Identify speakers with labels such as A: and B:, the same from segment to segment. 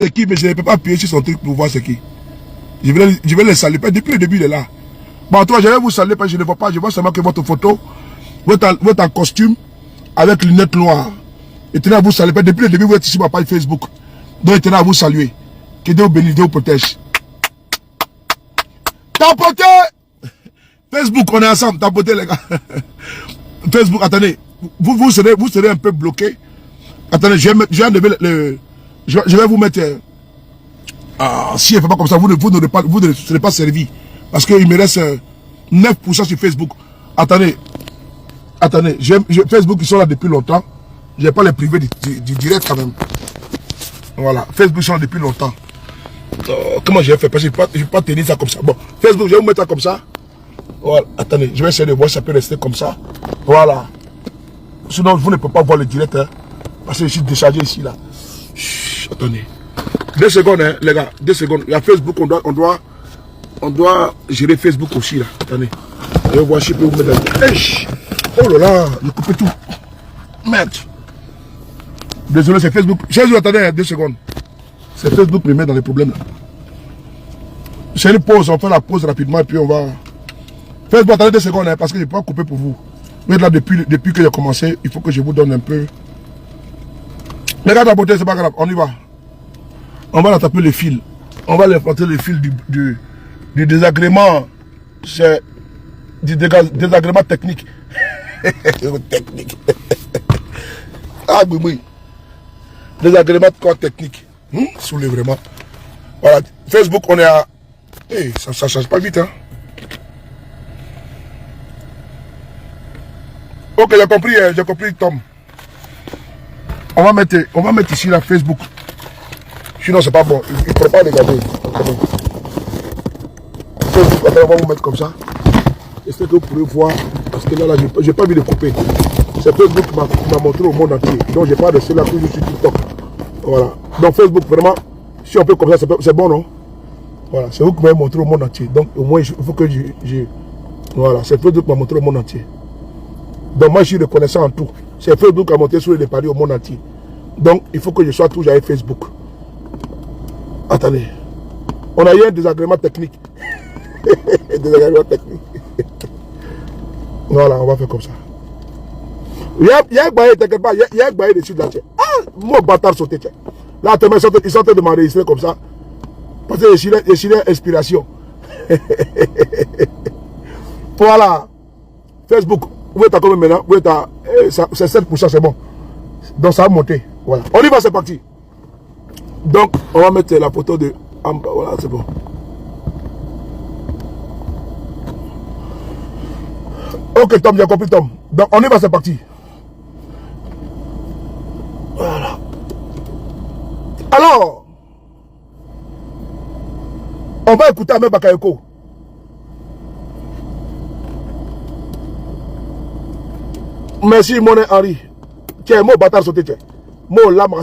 A: C'est qui, mais je ne peux pas appuyer sur son truc pour voir c'est qui. Je vais les saluer. Depuis le début, il est là. Bon, toi, je vais vous saluer parce que je ne vois pas. Je vois seulement que votre photo, votre en costume, avec lunettes noires. Et tenez à vous saluer. Depuis le début, vous êtes sur ma page Facebook. Donc, il tenait à vous saluer. Que Dieu vous bénisse, Dieu vous protège. Tapotez! Facebook, on est ensemble. Tapotez, les gars. Facebook, attendez. Vous serez un peu bloqué. Attendez, je vais vous mettre... si elle ne fait pas comme ça, vous ne serez pas servi. Parce qu'il me reste 9% sur Facebook. Attendez. Facebook, ils sont là depuis longtemps. Je n'ai pas les privés du direct quand même. Voilà. Facebook, ils sont là depuis longtemps. Comment j'ai fait? Parce que je ne peux pas tenir ça comme ça. Bon, Facebook, je vais vous mettre ça comme ça. Voilà. Attendez, je vais essayer de voir si ça peut rester comme ça. Voilà. Sinon, vous ne pouvez pas voir le direct. Hein, parce que je suis déchargé ici, là. Chut, attendez. 2 secondes, hein, les gars. 2 secondes. Il y a Facebook, on doit gérer Facebook aussi, là. Attendez. Je vais voir si je peux vous mettre dans... Oh là là, j'ai coupé tout. Merde. Désolé, c'est Facebook. Jésus, attendez, 2 secondes. C'est Facebook qui me met dans les problèmes, là. C'est une pause, on fait la pause rapidement et puis on va... Facebook, attendez 2 secondes, hein, parce que je ne peux pas couper pour vous. Vous êtes là depuis que j'ai commencé, il faut que je vous donne un peu... Les gars de la beauté, c'est pas grave, on y va. On va taper le fil. On va planter le fil du désagrément. C'est du désagrément technique. Technique. Ah oui, oui. Désagrément quoi technique. Soulé vraiment. Voilà. Facebook, on est à... Hey, ça change pas vite, hein. Ok, j'ai compris, Tom. On va mettre ici la Facebook. Sinon, c'est pas bon. Il ne faut pas regarder. Facebook, après, on va vous mettre comme ça. J'espère que vous pourrez voir. Parce que là j'ai pas envie de couper. C'est Facebook qui m'a montré au monde entier. Donc, j'ai pas resté là toujours sur TikTok. Voilà. Donc, Facebook, vraiment, si on peut comme ça, c'est bon, non? Voilà. C'est vous qui m'avez montré au monde entier. Donc, au moins, il faut que voilà. C'est Facebook qui m'a montré au monde entier. Donc, moi, je suis reconnaissant en tout. C'est Facebook qui a montré sur les paris au monde entier. Donc, il faut que je sois toujours avec Facebook. Attendez. On a eu un désagrément technique. Désagrément technique. Voilà, on va faire comme ça. Il y a un bail, t'inquiète pas, il y a un bail dessus de là. Ah, mon bâtard sauté. Là, ils sont en train de m'enregistrer comme ça. Parce que je suis inspiration. Voilà. Facebook, où est-ce que maintenant? Où est-ce que c'est 7%, c'est bon. Donc ça va monter. Voilà. On y va, c'est parti. Donc, on va mettre la photo de... Voilà, c'est bon. Ok, Tom, j'ai compris, Tom. Donc, on y va, c'est parti. Voilà. Alors, on va écouter Ahmed Bakayoko. Merci, mon Henri. Tiens, mon bâtard sauté, tiens. Mon lame.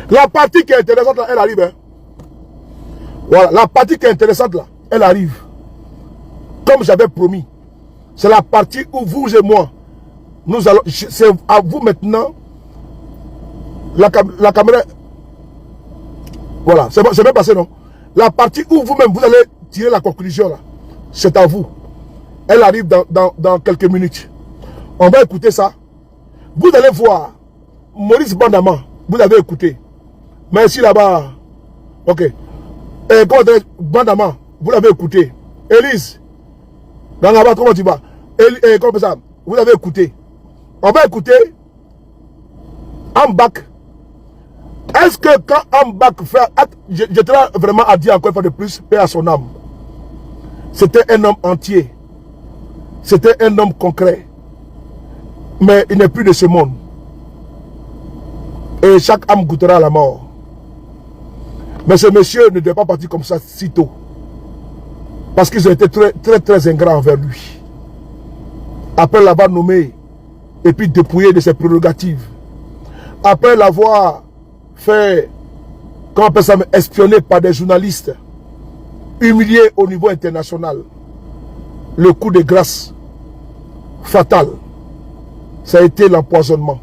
A: La partie qui est intéressante là, elle arrive. Hein. Voilà, la partie qui est intéressante là, elle arrive. Comme j'avais promis. C'est la partie où vous et moi, nous allons... C'est à vous maintenant. La caméra... Voilà, c'est bien passé, non? La partie où vous-même, vous allez tirer la conclusion là. C'est à vous. Elle arrive dans quelques minutes. On va écouter ça. Vous allez voir. Maurice Bandama, vous avez écouté. Merci là-bas. Ok. Bandama, vous l'avez écouté. Élise, Gangaba, comment tu vas? Comme ça, vous avez écouté. On va écouter Ambak. Est-ce que quand Ambak fait... Je tiens vraiment à dire encore une fois de plus, paix à son âme. C'était un homme entier. C'était un homme concret. Mais il n'est plus de ce monde. Et chaque âme goûtera la mort. Mais ce monsieur ne devait pas partir comme ça si tôt. Parce qu'ils ont été très ingrats envers lui. Après l'avoir nommé et puis dépouillé de ses prérogatives. Après l'avoir fait, comment on appelle ça, espionné par des journalistes, humilié au niveau international. Le coup de grâce fatal, ça a été l'empoisonnement.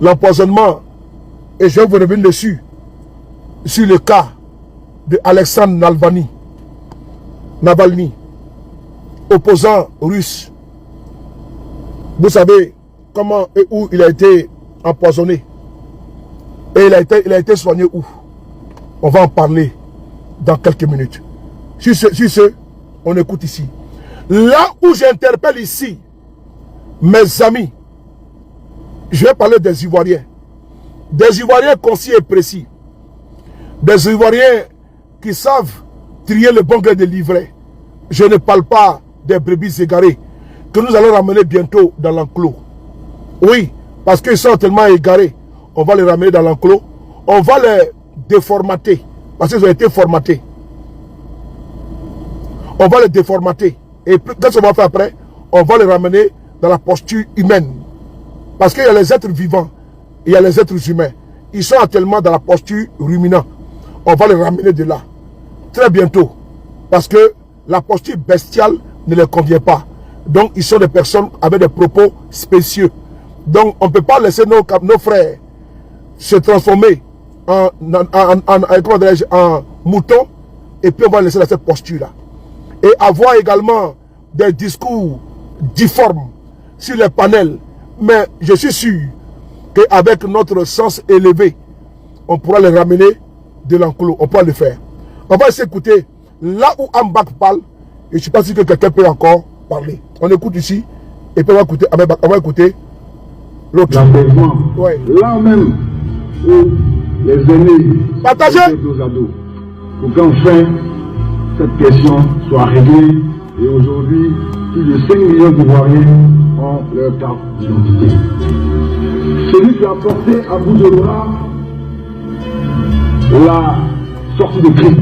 A: L'empoisonnement, et je vais vous revenir dessus, sur le cas de Alexandre Navalny, opposant russe. Vous savez comment et où il a été empoisonné. Et il a été soigné où? On va en parler dans quelques minutes. Sur ce, on écoute ici. Là où j'interpelle ici, mes amis, je vais parler des Ivoiriens. Des Ivoiriens concis et précis. Des Ivoiriens qui savent trier le bon gré de livret. Je ne parle pas des brebis égarées que nous allons ramener bientôt dans l'enclos. Oui, parce qu'ils sont tellement égarés. On va les ramener dans l'enclos. On va les déformater. Parce qu'ils ont été formatés. On va les déformater. Et qu'est-ce qu'on va faire après? On va les ramener dans la posture humaine. Parce qu'il y a les êtres vivants. Et il y a les êtres humains. Ils sont actuellement dans la posture ruminant. On va les ramener de là. Très bientôt. Parce que la posture bestiale ne leur convient pas. Donc, ils sont des personnes avec des propos spécieux. Donc, on ne peut pas laisser nos frères se transformer en mouton. Et puis, on va les laisser dans cette posture-là. Et avoir également des discours difformes sur les panels. Mais je suis sûr qu'avec notre sens élevé, on pourra les ramener de l'enclos. On pourra le faire. On va s'écouter là où Ambak parle. Et je ne suis pas sûr que quelqu'un peut encore parler. On écoute ici. Et puis on va écouter l'autre.
B: Ouais. Là même où les aînés
A: partagez
B: nos ados. Pour qu'enfin cette question soit réglée. Et aujourd'hui, plus de 5 millions d'Ivoiriens ont leur carte d'identité. Celui qui a porté à bout de bras la sortie de Christ.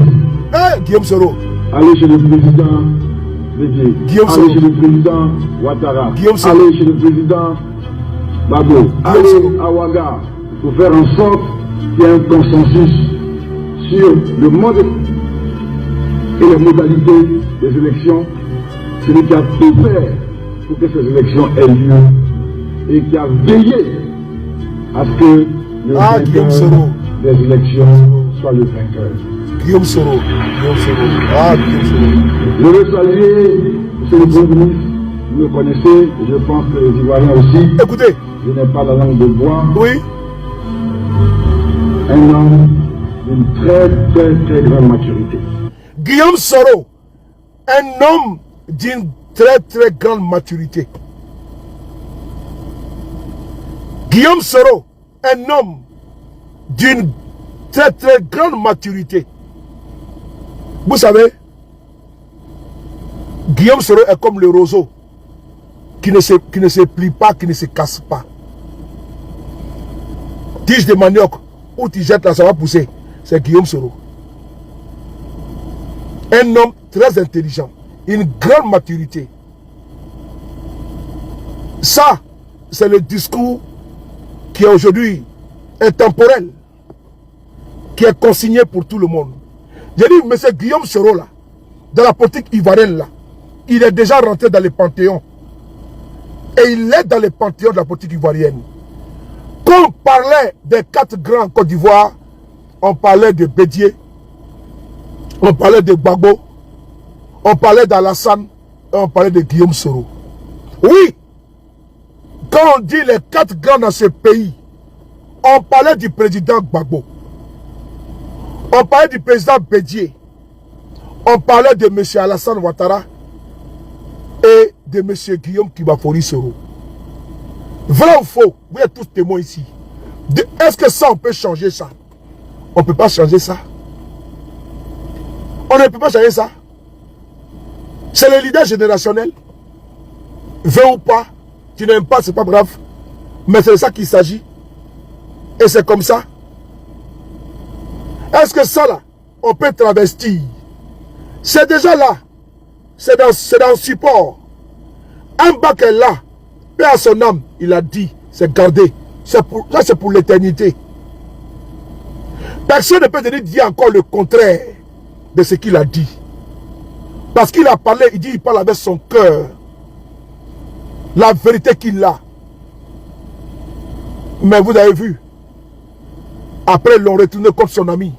A: Guillaume Soro.
B: Allez chez le président Bédié. Allez chez le président Ouattara. Allez chez le président Babo. Allez à Ouaga pour faire en sorte qu'il y ait un consensus sur le mode et les modalités des élections. Celui qui a tout fait pour que ces élections aient lieu et qui a veillé à ce que le vainqueur des élections soit le vainqueur.
A: Guillaume Soro. Guillaume Soro.
B: Je veux saluer, monsieur le Premier ministre, vous me connaissez, je pense que les Ivoiriens aussi.
A: Écoutez.
B: Je n'ai pas la langue de bois.
A: Oui.
B: Un homme d'une très grande maturité.
A: Guillaume Soro, un homme d'une très grande maturité. Guillaume Soro, un homme d'une très grande maturité. Vous savez, Guillaume Soro est comme le roseau qui ne se plie pas, qui ne se casse pas. Tige de manioc, où tu jettes là, ça va pousser. C'est Guillaume Soro. Un homme très intelligent, une grande maturité. Ça, c'est le discours qui est aujourd'hui intemporel, qui est consigné pour tout le monde. J'ai dit, M. Guillaume Soro, là, dans la politique ivoirienne, là, il est déjà rentré dans les panthéons. Et il est dans les panthéons de la politique ivoirienne. Quand on parlait des 4 grands en Côte d'Ivoire, on parlait de Bédié, on parlait de Gbagbo, on parlait d'Alassane, et on parlait de Guillaume Soro. Oui, quand on dit les 4 grands dans ce pays, on parlait du président Gbagbo, on parlait du président Bédié, on parlait de M. Alassane Ouattara et de M. Guillaume Kibafori Soro. Vrai ou faux? Vous êtes tous témoins ici. Est-ce que ça, on peut changer ça? On ne peut pas changer ça. On ne peut pas changer ça. C'est le leader générationnel. Veux ou pas, tu n'aimes pas, c'est pas grave. Mais c'est de ça qu'il s'agit. Et c'est comme ça. Est-ce que ça là, on peut travestir? C'est déjà là. C'est dans le support. Un bac est là. Paix à son âme, il a dit, c'est gardé. Ça c'est pour l'éternité. Personne ne peut dire encore le contraire de ce qu'il a dit. Parce qu'il a parlé, il parle avec son cœur. La vérité qu'il a. Mais vous avez vu, après ils l'ont retourné contre son ami.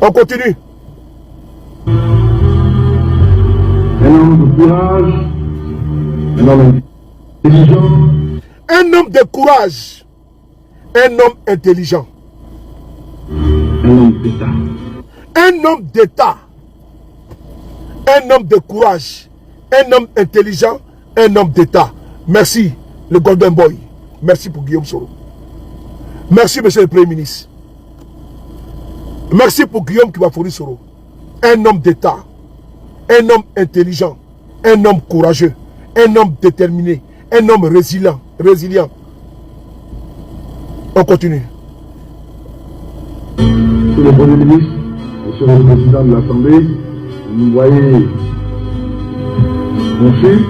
A: On continue.
B: Un homme de courage, un homme intelligent.
A: Un homme de courage, un homme intelligent.
B: Un homme d'État.
A: Un homme d'État. Un homme de courage, un homme intelligent, un homme d'État. Merci, le Golden Boy. Merci pour Guillaume Soro. Merci, monsieur le Premier ministre. Merci pour Guillaume Kibafouri Soro. Un homme d'État, un homme intelligent, un homme courageux, un homme déterminé, un homme résilient. On continue.
B: Monsieur le Premier ministre, monsieur le Président de l'Assemblée, vous voyez mon fils,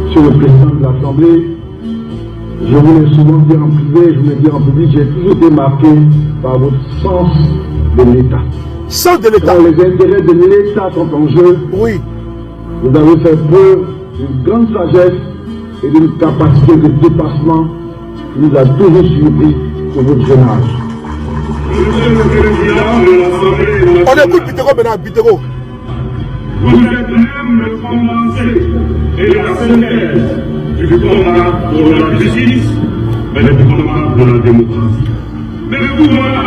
B: monsieur le Président de l'Assemblée, je vous l'ai souvent dit en privé, je vous l'ai dit en public, j'ai toujours été marqué par votre sens de l'État.
A: Sens de l'État.
B: Quand les intérêts de l'État sont en jeu,
A: oui.
B: Vous avez fait preuve d'une grande sagesse et d'une capacité de dépassement qui nous a toujours surpris pour votre jeune âge.
A: On écoute Bitego maintenant, Bitego.
C: Vous êtes même le condensé et la synthèse du combat pour la justice, mais du combat de la démocratie. Mais vous voilà,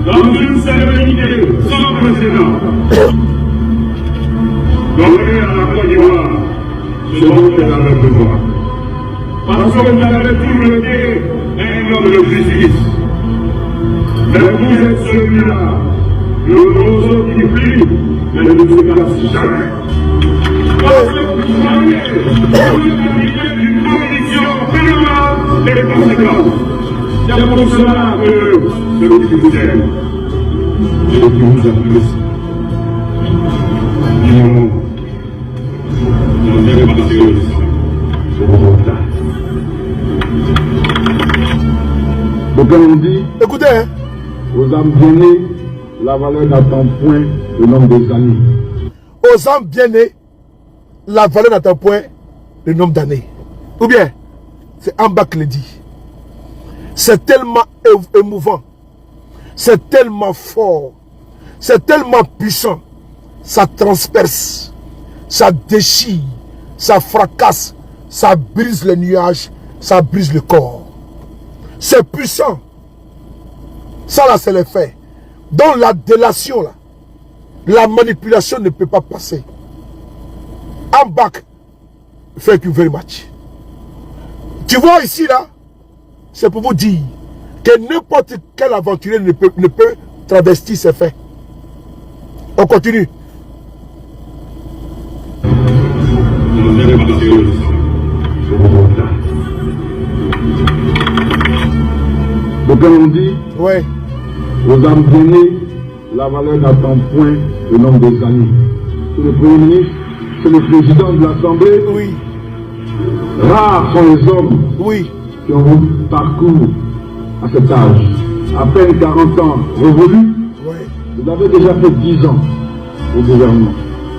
C: dans une sérénité sans précédent, donner à la Côte d'Ivoire ce dont elle avait besoin. Parce que vous avez toujours été un homme de justice. Mais vous êtes celui-là, le roseau qui brille, mais ne se casse jamais. Parce que vous croyez, vous avez d'une conviction ferme et conséquente. C'est pour cela que celui qui vous aime, celui qui vous apprécie, non, vous avez passé le sang sur vos retard.
B: Donc comme on dit,
A: Écoutez, hein.
B: aux âmes bien-nées, la valeur n'attend point le nombre des années.
A: Aux âmes bien-nées, la valeur n'atteint point le nombre d'années. Ou bien, c'est en bas qui le dit. C'est tellement émouvant. C'est tellement fort. C'est tellement puissant. Ça transperce. Ça déchire. Ça fracasse. Ça brise les nuages. Ça brise le corps. C'est puissant. Ça là, c'est le fait. Donc la délation là, la manipulation ne peut pas passer. I'm back. Thank you very much. Tu vois ici là, c'est pour vous dire que n'importe quel aventurier ne peut travestir ses faits. On continue.
C: Vous avez passé le sang sur vos retard.
B: Donc comme on dit,
A: Ouais.
B: aux âmes bien-nées, la valeur n'attend point le nombre des années. C'est le Premier ministre, c'est le Président de l'Assemblée.
A: Oui.
B: Rares sont les hommes
A: Oui.
B: qui ont un parcours à cet âge. À peine 40 ans révolus,
A: Ouais.
B: vous avez déjà fait 10 ans au gouvernement,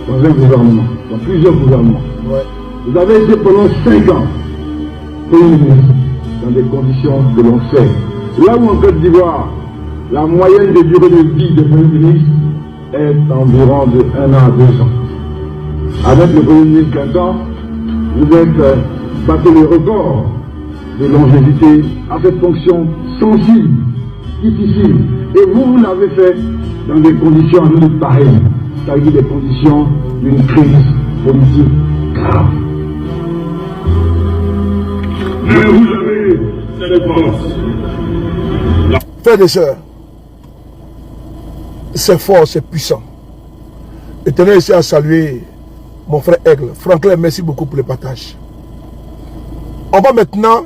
B: dans un gouvernement, dans plusieurs gouvernements.
A: Ouais.
B: Vous avez été pendant 5 ans Premier ministre, dans des conditions que l'on sait. Là où en Côte d'Ivoire, la moyenne de durée de vie de Premier ministre est environ de 1 an à 2 ans. Avec le Premier ministre Quintan, vous êtes battu le record de longévité à cette fonction sensible, difficile. Et vous l'avez fait dans des conditions à nous pareilles, c'est-à-dire des conditions d'une crise politique grave.
C: Mais vous avez cette force.
A: Frères et sœurs, c'est fort, c'est puissant. Et tenez ici à saluer mon frère Aigle. Franklin, merci beaucoup pour le partage. On va maintenant,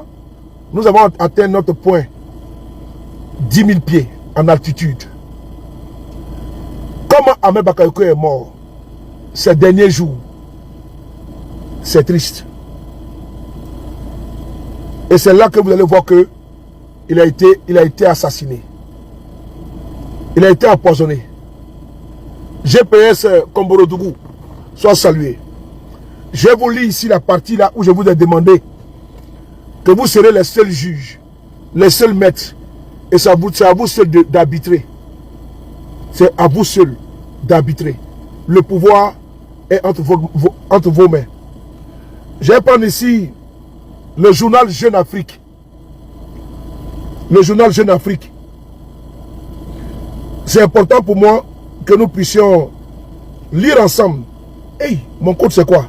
A: nous avons atteint notre point, 10 000 pieds en altitude. Comment Ahmed Bakayoko est mort ces derniers jours, c'est triste. Et c'est là que vous allez voir que il a été assassiné. Il a été empoisonné. GPS Komborodougou, soit salué. Je vous lis ici la partie là où je vous ai demandé que vous serez les seuls juges, les seuls maîtres. Et c'est à vous seul d'arbitrer. C'est à vous seuls d'arbitrer. Le pouvoir est entre vos mains. Je vais prendre ici le journal Jeune Afrique. Le journal Jeune Afrique. C'est important pour moi que nous puissions lire ensemble. Hey, mon code c'est quoi?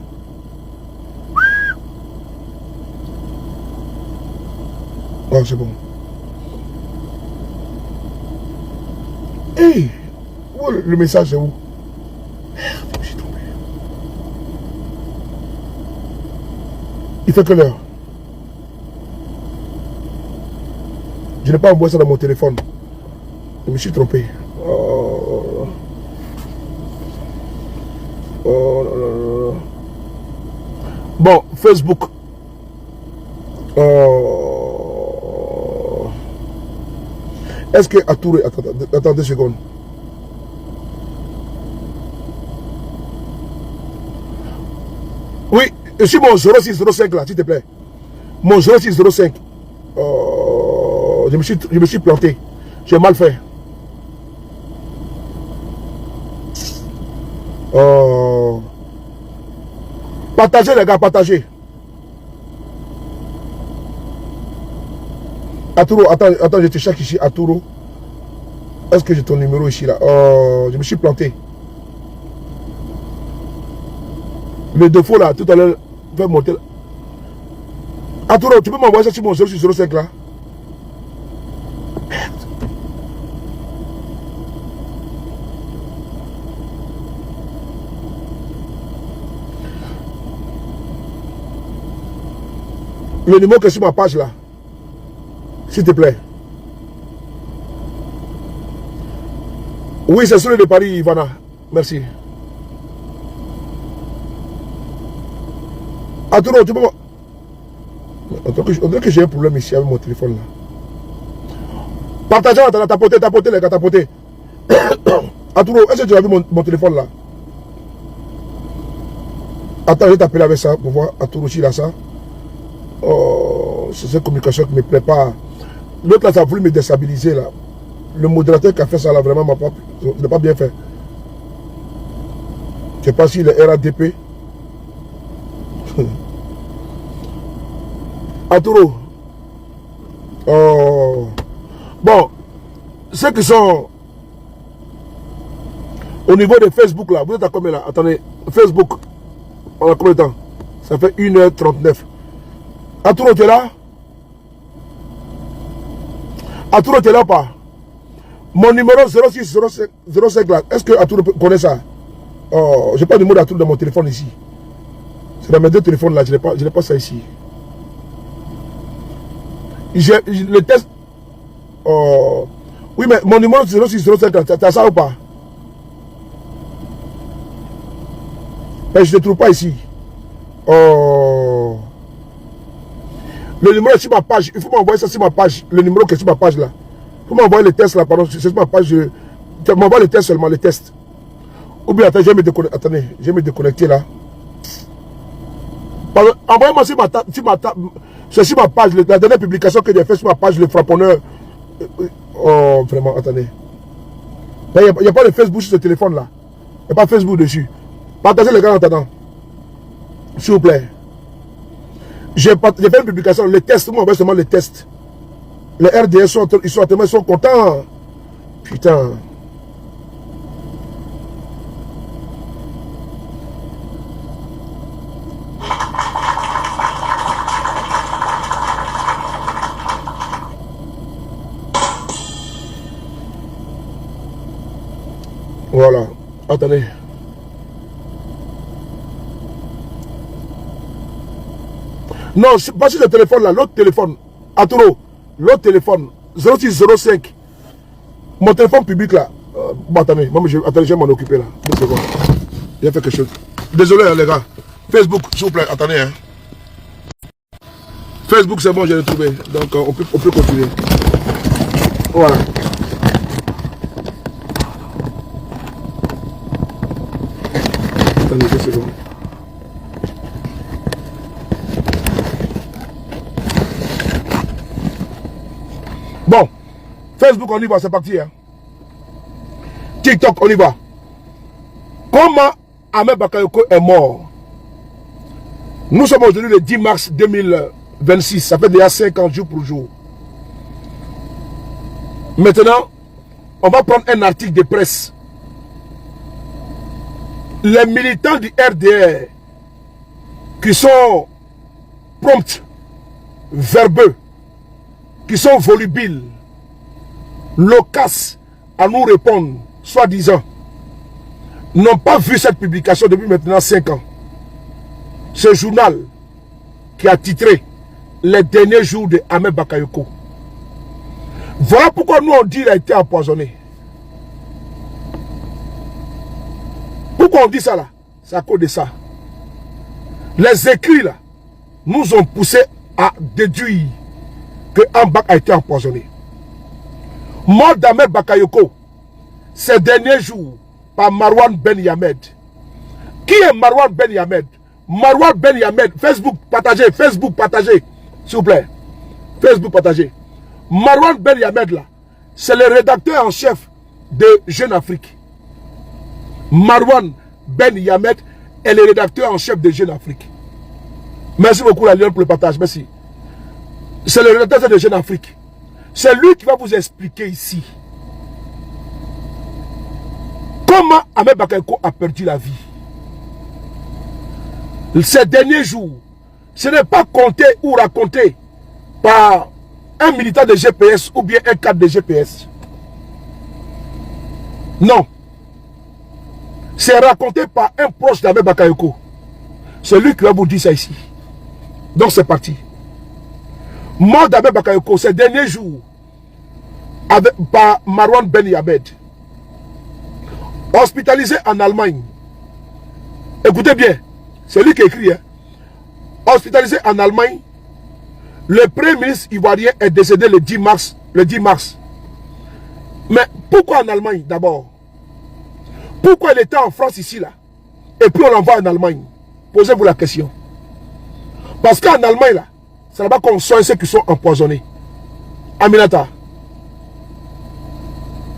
A: Oh, c'est bon. Hey, où le message est où? Merde, j'ai tombé. Il fait quelle heure? Je n'ai pas envoyé ça dans mon téléphone. Je me suis trompé. Oh. Oh là là là. Bon, Facebook. Est-ce que Atouré... Attends 2 secondes. Oui, je suis mon 0605 là, s'il te plaît. Mon 0605. Je me suis planté. J'ai mal fait. Partagez les gars, partagez. Atouro, attends, je te cherche ici, Atouro. Est-ce que j'ai ton numéro ici là? Je me suis planté. Le défaut là, tout à l'heure, va monter là. Atouro, tu peux m'envoyer ça sur mon 0605 là? Merde. Le numéro qui est sur ma page là. S'il te plaît. Oui, c'est celui de Paris, Ivana. Merci. Attends, tu peux... On dirait que j'ai un problème ici avec mon téléphone là. Partagez, tapotez les gars, tapotez. Arturo, est-ce que tu as vu mon téléphone là? Attends, je vais t'appeler avec ça pour voir Arturo s'il a ça. Oh, c'est cette communication qui ne me plaît pas. L'autre là, ça a voulu me déstabiliser là. Le modérateur qui a fait ça là, vraiment, n'a pas bien fait. Je ne sais pas s'il est RADP. Arturo. Oh. Bon, ceux qui sont au niveau de Facebook là, vous êtes à combien là? Attendez, Facebook, on a combien de temps? Ça fait 1h39. Arturo, tu es là? Arturo, tu es là ou pas? Mon numéro 0605 là, est-ce que Arturo connaît ça? Oh, j'ai pas de numéro d'Arturo dans mon téléphone ici. C'est dans mes 2 téléphones là, je n'ai pas ça ici. Le test. Oh. Oui, mais mon numéro 0605 là, tu as ça ou pas? Mais je ne le trouve pas ici. Oh. Le numéro est sur ma page. Il faut m'envoyer ça sur ma page. Le numéro qui est sur ma page là. Il faut m'envoyer le test là. Pardon, c'est sur ma page. Tu m'envoies le test seulement, le test. Ou bien, attends, je vais me déconnecter. Attendez, je vais me déconnecter là. Envoyez-moi sur ma page. La dernière publication que j'ai faite sur ma page, le frapponneur. Oh, vraiment, attendez. Il n'y a pas de Facebook sur ce téléphone là. Il n'y a pas de Facebook dessus. Partagez les gars en attendant. S'il vous plaît. J'ai fait une publication, les tests, moi on va seulement les tests. Les RDS ils sont contents. Putain. Voilà. Attendez. Non, pas sur le téléphone là, l'autre téléphone. Arturo, l'autre téléphone. 0605. Mon téléphone public là. Bon, attendez, je vais m'en occuper là. 2 secondes. J'ai fait quelque chose. Désolé hein, les gars. Facebook, s'il vous plaît, attendez. Hein. Facebook, c'est bon, j'ai retrouvé. Donc, on peut continuer. Voilà. Attendez 2 secondes. Bon, Facebook, on y va, c'est parti. Hein. TikTok, on y va. Comment Ahmed Bakayoko est mort? Nous sommes aujourd'hui le 10 mars 2026. Ça fait déjà 50 jours pour jour. Maintenant, on va prendre un article de presse. Les militants du RDR qui sont prompts, verbeux, qui sont volubiles, loquaces à nous répondre, soi-disant, n'ont pas vu cette publication depuis maintenant 5 ans. Ce journal qui a titré Les derniers jours de Ahmed Bakayoko. Voilà pourquoi nous on dit qu'il a été empoisonné. Pourquoi on dit ça là? C'est à cause de ça. Les écrits là nous ont poussé à déduire que Ambak a été empoisonné. Mort d'Ahmed Bakayoko ces derniers jours par Marwan Ben Yamed. Qui est Marwan Ben Yamed? Marwan Ben Yamed, Facebook partagez, s'il vous plaît. Facebook partagez. Marwan Ben Yamed là, c'est le rédacteur en chef de Jeune Afrique. Marwan Ben Yamed est le rédacteur en chef de Jeune Afrique. Merci beaucoup la Lyon pour le partage, merci. C'est le rédacteur de Jeune Afrique. C'est lui qui va vous expliquer ici comment Ahmed Bakayoko a perdu la vie. Ces derniers jours, ce n'est pas compté ou raconté par un militant de GPS ou bien un cadre de GPS. Non. C'est raconté par un proche d'Ahmed Bakayoko. C'est lui qui va vous dire ça ici. Donc c'est parti. Mort d'Ahmed Bakayoko ces derniers jours par Marwan Ben Yamed. Hospitalisé en Allemagne. Écoutez bien. C'est lui qui écrit. Hein. Hospitalisé en Allemagne. Le premier ministre ivoirien est décédé le 10 mars. Mais pourquoi en Allemagne d'abord? Pourquoi il était en France ici là? Et puis on l'envoie en Allemagne? Posez-vous la question. Parce qu'en Allemagne là, c'est là-bas qu'on soigne ceux qui sont empoisonnés. Aminata.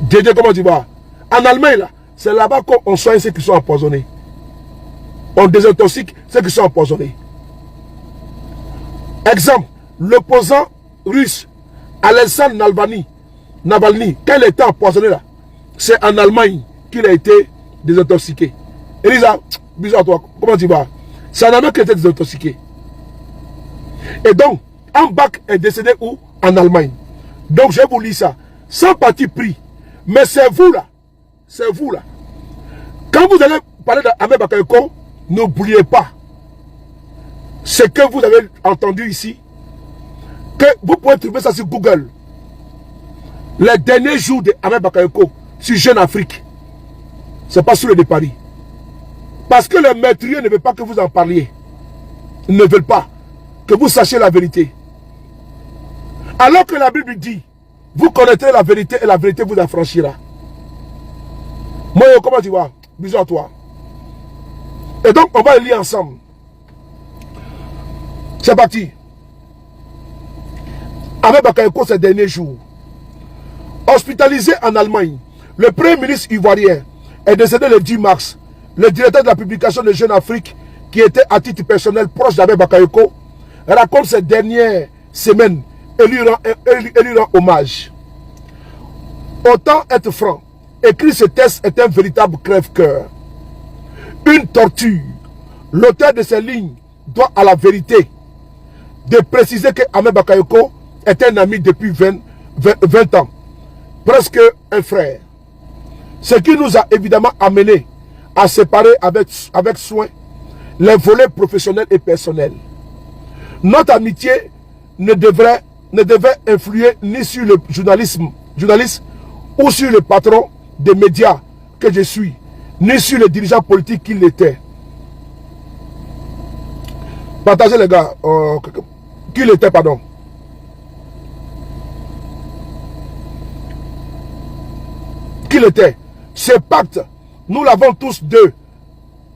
A: Dédé, comment tu vas? En Allemagne là, c'est là-bas qu'on soigne ceux qui sont empoisonnés. On désintoxique ceux qui sont empoisonnés. Exemple, l'opposant russe Alexandre Navalny, quand il était empoisonné là, c'est en Allemagne qu'il a été désintoxiqué. Elisa, bisous à toi, comment tu vas? C'est en Allemagne qu'il a été désintoxiqué. Et donc, Ambak est décédé où? En Allemagne. Donc, je vais vous lire ça. Sans parti pris. Mais c'est vous là. C'est vous là. Quand vous allez parler d'Ahmed Bakayoko, n'oubliez pas ce que vous avez entendu ici. Que vous pouvez trouver ça sur Google. Les derniers jours d'Ahmed Bakayoko sur Jeune Afrique. C'est pas sur le de Paris. Parce que les meurtriers ne veulent pas que vous en parliez. Ils ne veulent pas que vous sachiez la vérité. Alors que la Bible dit, vous connaîtrez la vérité et la vérité vous affranchira. Moi, comment tu vas? Bisous à toi. Et donc, on va le lire ensemble. C'est parti. Ahmed Bakayoko ces derniers jours. Hospitalisé en Allemagne, le premier ministre ivoirien est décédé le 10 mars. Le directeur de la publication de Jeune Afrique, qui était à titre personnel proche d'Ahmed Bakayoko, raconte ces dernières semaines et lui rend hommage. Autant être franc, écrire ce texte est un véritable crève-cœur. Une torture. L'auteur de ces lignes doit à la vérité de préciser que Ahmed Bakayoko est un ami depuis 20 ans. Presque un frère. Ce qui nous a évidemment amené à séparer avec soin les volets professionnels et personnels. Notre amitié ne devait influer ni sur le journaliste ou sur le patron des médias que je suis, ni sur les dirigeants politiques qu'il était. Partagez les gars, qu'il était, pardon. Qu'il était. Ce pacte, nous l'avons tous deux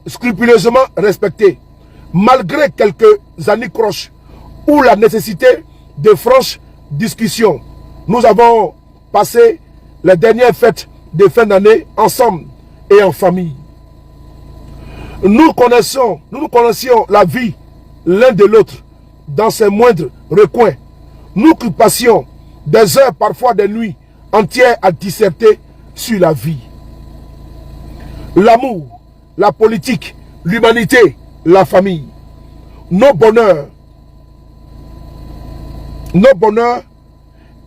A: scrupuleusement respecté, malgré quelques anicroches ou la nécessité de franches discussions. Nous avons passé les dernières fêtes de fin d'année ensemble et en famille. Nous connaissions la vie l'un de l'autre dans ses moindres recoins. Nous qui passions des heures, parfois des nuits entières à disserter sur la vie. L'amour, la politique, l'humanité, la famille. Nos bonheurs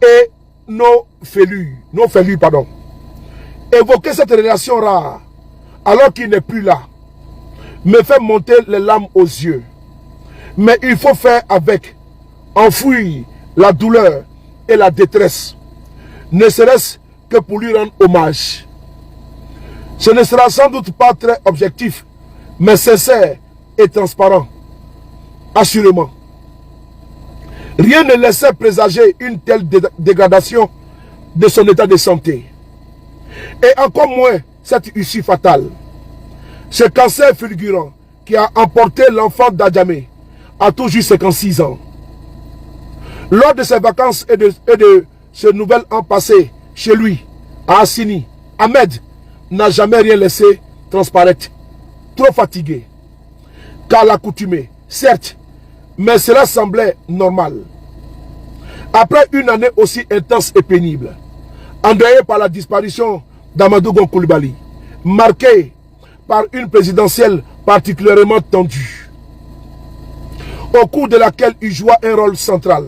A: et nos fêlures, pardon. Évoquer cette relation rare, alors qu'il n'est plus là, me fait monter les larmes aux yeux. Mais il faut faire avec, enfouir la douleur et la détresse, ne serait-ce que pour lui rendre hommage. Ce ne sera sans doute pas très objectif, mais sincère et transparent. Assurément. Rien ne laissait présager une telle dégradation de son état de santé. Et encore moins cette issue fatale. Ce cancer fulgurant qui a emporté l'enfant d'Adjamé à tout juste 56 ans. Lors de ses vacances et de ce nouvel an passé chez lui, à Assini, Ahmed n'a jamais rien laissé transparaître. Trop fatigué. Car l'accoutumé, certes, mais cela semblait normal. Après une année aussi intense et pénible, endeuillé par la disparition d'Amadou Gon Coulibaly, marqué par une présidentielle particulièrement tendue, au cours de laquelle il joua un rôle central.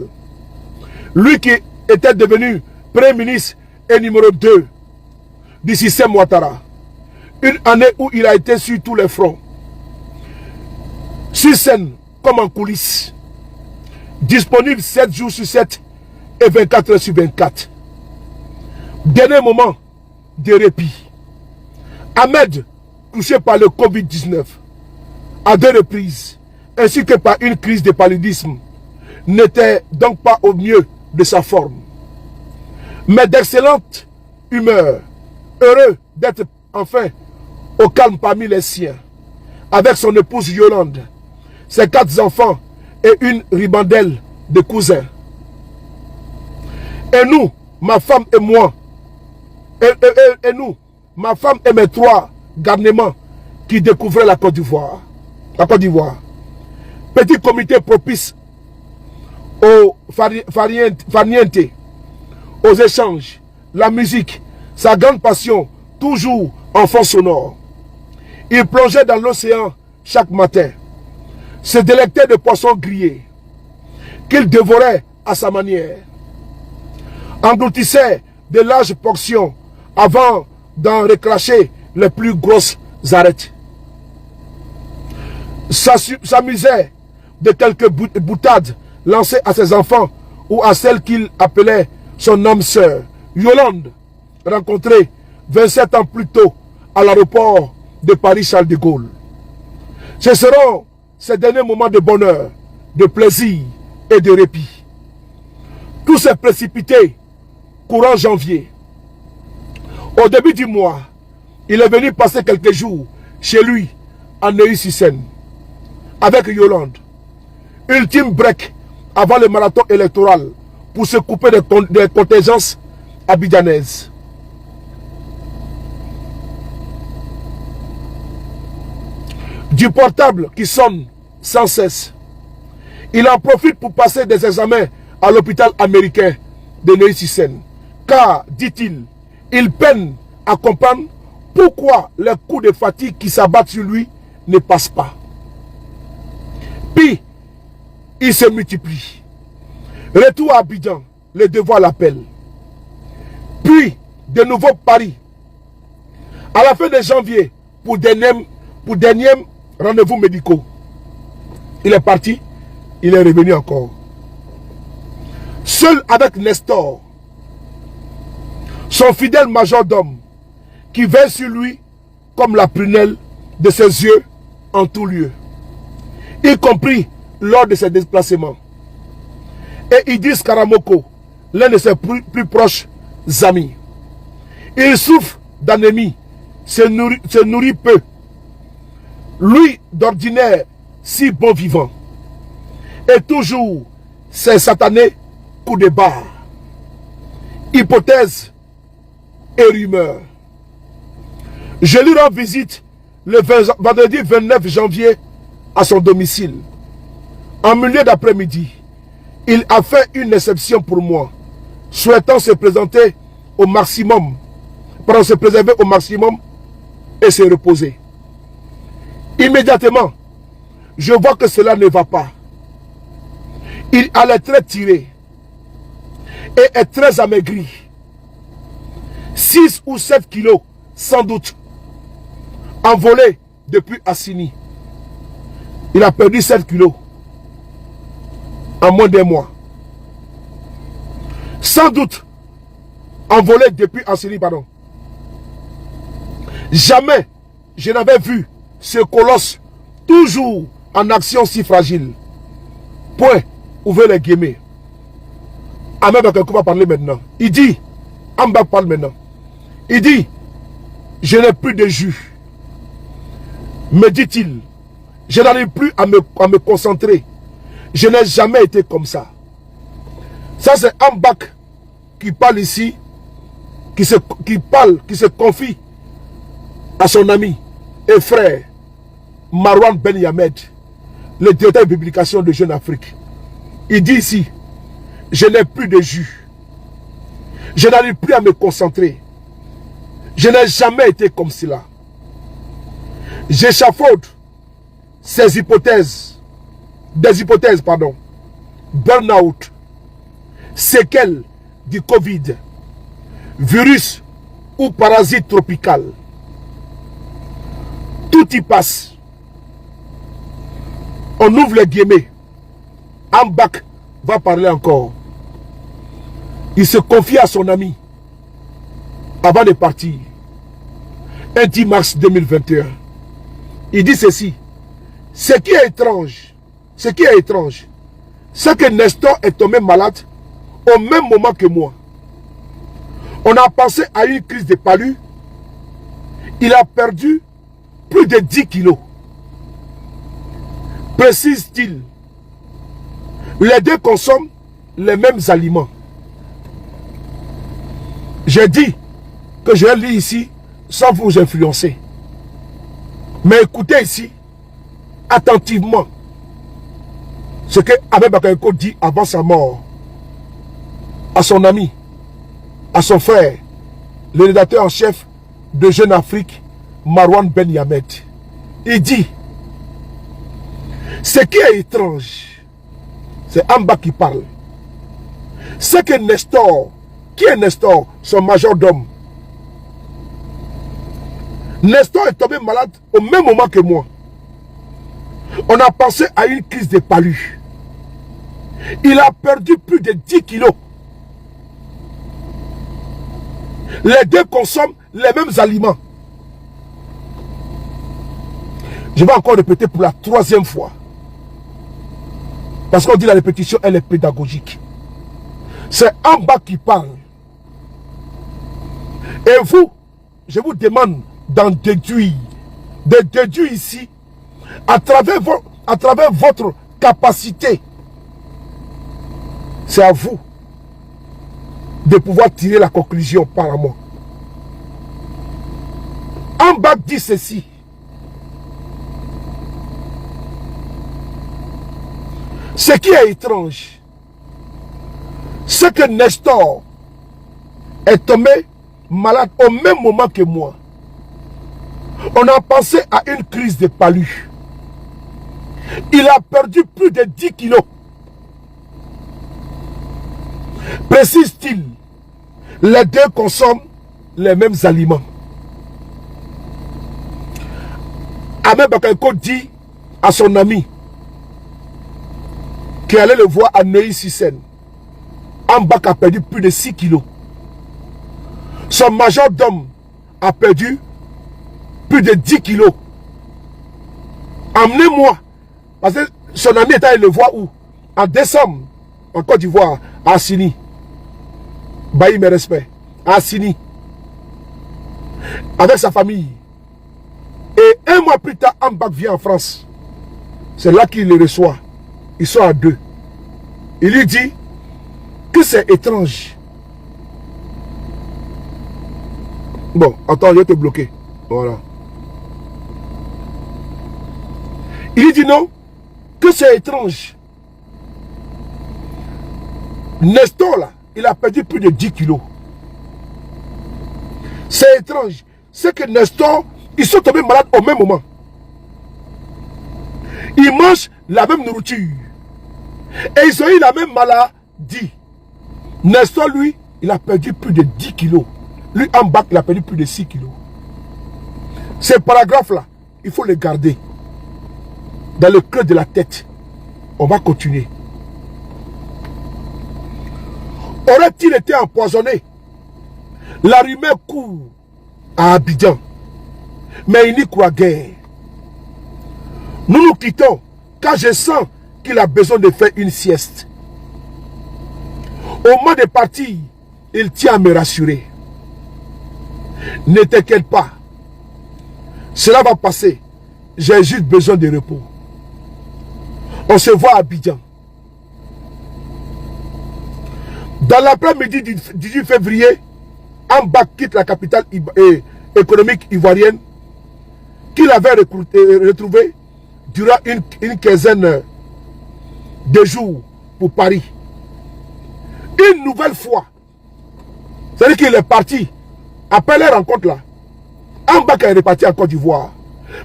A: Lui qui était devenu Premier ministre et numéro 2 du système Ouattara. Une année où il a été sur tous les fronts. Sur scène comme en coulisses. Disponible 7 jours sur 7 et 24 heures sur 24. Dernier moment de répit. Ahmed, touché par le Covid-19, à 2 reprises, ainsi que par une crise de paludisme, n'était donc pas au mieux de sa forme. Mais d'excellente humeur, heureux d'être enfin au calme parmi les siens, avec son épouse Yolande, ses 4 enfants et une ribandelle de cousins. Et nous, ma femme et moi, et nous, ma femme et mes 3 garnements qui découvraient la Côte d'Ivoire. Petit comité propice au farniente, aux échanges, la musique, sa grande passion, toujours en fond sonore. Il plongeait dans l'océan chaque matin, se délectait de poissons grillés, qu'il dévorait à sa manière, engloutissait de larges portions avant d'en recracher les plus grosses arêtes. S'amusait de quelques boutades lancées à ses enfants ou à celle qu'il appelait son âme sœur, Yolande, rencontrée 27 ans plus tôt à l'aéroport de Paris-Charles de Gaulle. Ce seront ces derniers moments de bonheur, de plaisir et de répit. Tout s'est précipité courant janvier. Au début du mois, il est venu passer quelques jours chez lui à Neuilly-sur-Seine avec Yolande. Ultime break avant le marathon électoral pour se couper des contingences abidjanaises. Du portable qui sonne sans cesse. Il en profite pour passer des examens à l'hôpital américain de Neuilly-sur-Seine. Car, dit-il, il peine à comprendre pourquoi les coups de fatigue qui s'abattent sur lui ne passent pas. Puis, il se multiplie. Retour à Abidjan, le devoir l'appelle. Puis, de nouveau Paris. À la fin de janvier, pour dernier rendez-vous médicaux. Il est parti, il est revenu encore. Seul avec Nestor, son fidèle majordome, qui veille sur lui comme la prunelle de ses yeux en tout lieu, y compris lors de ses déplacements. Et Idriss Karamoko, l'un de ses plus proches amis. Il souffre d'anémie, se nourrit peu. Lui, d'ordinaire, si bon vivant. Et toujours, ces satanés coups de barre. Hypothèses et rumeurs. Je lui rends visite le vendredi 29 janvier à son domicile. En milieu d'après-midi, il a fait une exception pour moi, souhaitant se présenter au maximum, pour se préserver au maximum et se reposer. Immédiatement, je vois que cela ne va pas. Il a les traits tirés et est très amaigri. 6 ou 7 kilos, sans doute, envolés depuis Assini. Il a perdu 7 kilos en moins d'un mois. Sans doute, envolé depuis Assini, pardon. Jamais je n'avais vu ce colosse toujours en action si fragile. Point. Ouvrez les guillemets. Ahmed Bakakou va parler maintenant. Il dit, Amba parle maintenant. Il dit, je n'ai plus de jus. Me dit-il, je n'arrive plus à me concentrer. Je n'ai jamais été comme ça. Ça c'est Ambak qui parle ici, qui se confie à son ami et frère Marwan Ben Yamed, le directeur de publication de Jeune Afrique. Il dit ici, je n'ai plus de jus. Je n'arrive plus à me concentrer. Je n'ai jamais été comme cela. J'échafaude ces hypothèses, burn-out, séquelles du Covid, virus ou parasite tropical. Tout y passe. On ouvre les guillemets. Ambak va parler encore. Il se confie à son ami avant de partir. Un 10 mars 2021. Il dit ceci. Ce qui est étrange, c'est que Nestor est tombé malade au même moment que moi. On a pensé à une crise de palu. Il a perdu plus de 10 kilos. Précise-t-il. Les deux consomment les mêmes aliments. J'ai dit que je lis ici sans vous influencer. Mais écoutez ici attentivement ce que Ahmed Bakakou dit avant sa mort à son ami, à son frère, le rédacteur en chef de Jeune Afrique, Marwan Ben Yamed. Il dit, ce qui est étrange, c'est Amba qui parle. C'est que Nestor, qui est Nestor, son majordome? Nestor est tombé malade au même moment que moi. On a pensé à une crise de palu. Il a perdu plus de 10 kilos. Les deux consomment les mêmes aliments. Je vais encore répéter pour la 3e fois. Parce qu'on dit la répétition, elle est pédagogique. C'est Amba qui parle. Et vous, je vous demande d'en déduire. De déduire ici, à travers votre capacité. C'est à vous de pouvoir tirer la conclusion par moi. Amba dit ceci. Ce qui est étrange, c'est que Nestor est tombé malade au même moment que moi. On a pensé à une crise de palu. Il a perdu plus de 10 kilos. Précise-t-il, les deux consomment les mêmes aliments. Ahmed Bakakou dit à son ami qui allait le voir à Neuilly-sur-Seine. Ambak a perdu plus de 6 kilos. Son majordome a perdu plus de 10 kilos. Emmenez-moi. Parce que son ami est allé le voir où? En décembre, en Côte d'Ivoire, à Assini. Bailly mes respects. À Assini. Avec sa famille. Et un mois plus tard, Ambak vient en France. C'est là qu'il les reçoit. Ils sont à deux. Il lui dit que c'est étrange. Bon, attends, je vais te bloquer. Voilà. Il dit non, que c'est étrange. Nestor, là, il a perdu plus de 10 kilos. C'est étrange. C'est que Nestor, ils sont tombés malades au même moment. Ils mangent la même nourriture. Et ils ont eu la même maladie. Nestor, lui, il a perdu plus de 10 kilos. Lui, en bas, il a perdu plus de 6 kilos. Ces paragraphes-là, il faut les garder dans le creux de la tête. On va continuer. Aurait-il été empoisonné? La rumeur court à Abidjan. Mais il n'y croit guère. Nous nous quittons quand je sens qu'il a besoin de faire une sieste. Au moment de partir, il tient à me rassurer. Ne t'inquiète pas. Cela va passer. J'ai juste besoin de repos. On se voit à Abidjan. Dans l'après-midi du 18 février, Amba quitte la capitale économique ivoirienne qu'il avait retrouvée durant une quinzaine de jours pour Paris. Une nouvelle fois. C'est-à-dire qu'il est parti. Après les rencontres là, Amba est reparti en Côte d'Ivoire.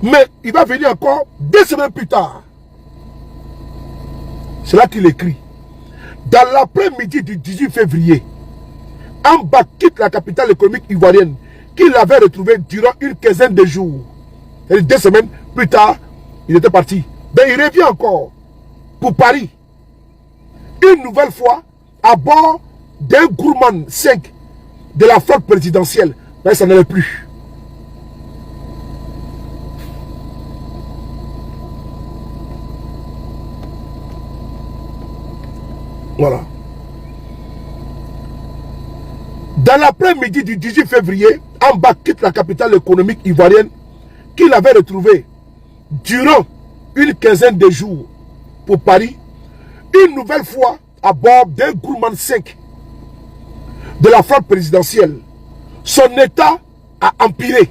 A: Mais il va venir encore 2 semaines plus tard. C'est là qu'il écrit. Dans l'après-midi du 18 février, Amba quitte la capitale économique ivoirienne qu'il avait retrouvée durant une quinzaine de jours. Et 2 semaines plus tard, il était parti. Ben, il revient encore pour Paris. Une nouvelle fois, à bord d'un Grumman 5 de la flotte présidentielle. Mais ça n'allait plus. Voilà. Dans l'après-midi du 18 février, Amba quitte la capitale économique ivoirienne qu'il avait retrouvée durant une quinzaine de jours pour Paris, une nouvelle fois à bord d'un Grumman 5 de la flotte présidentielle. Son état a empiré.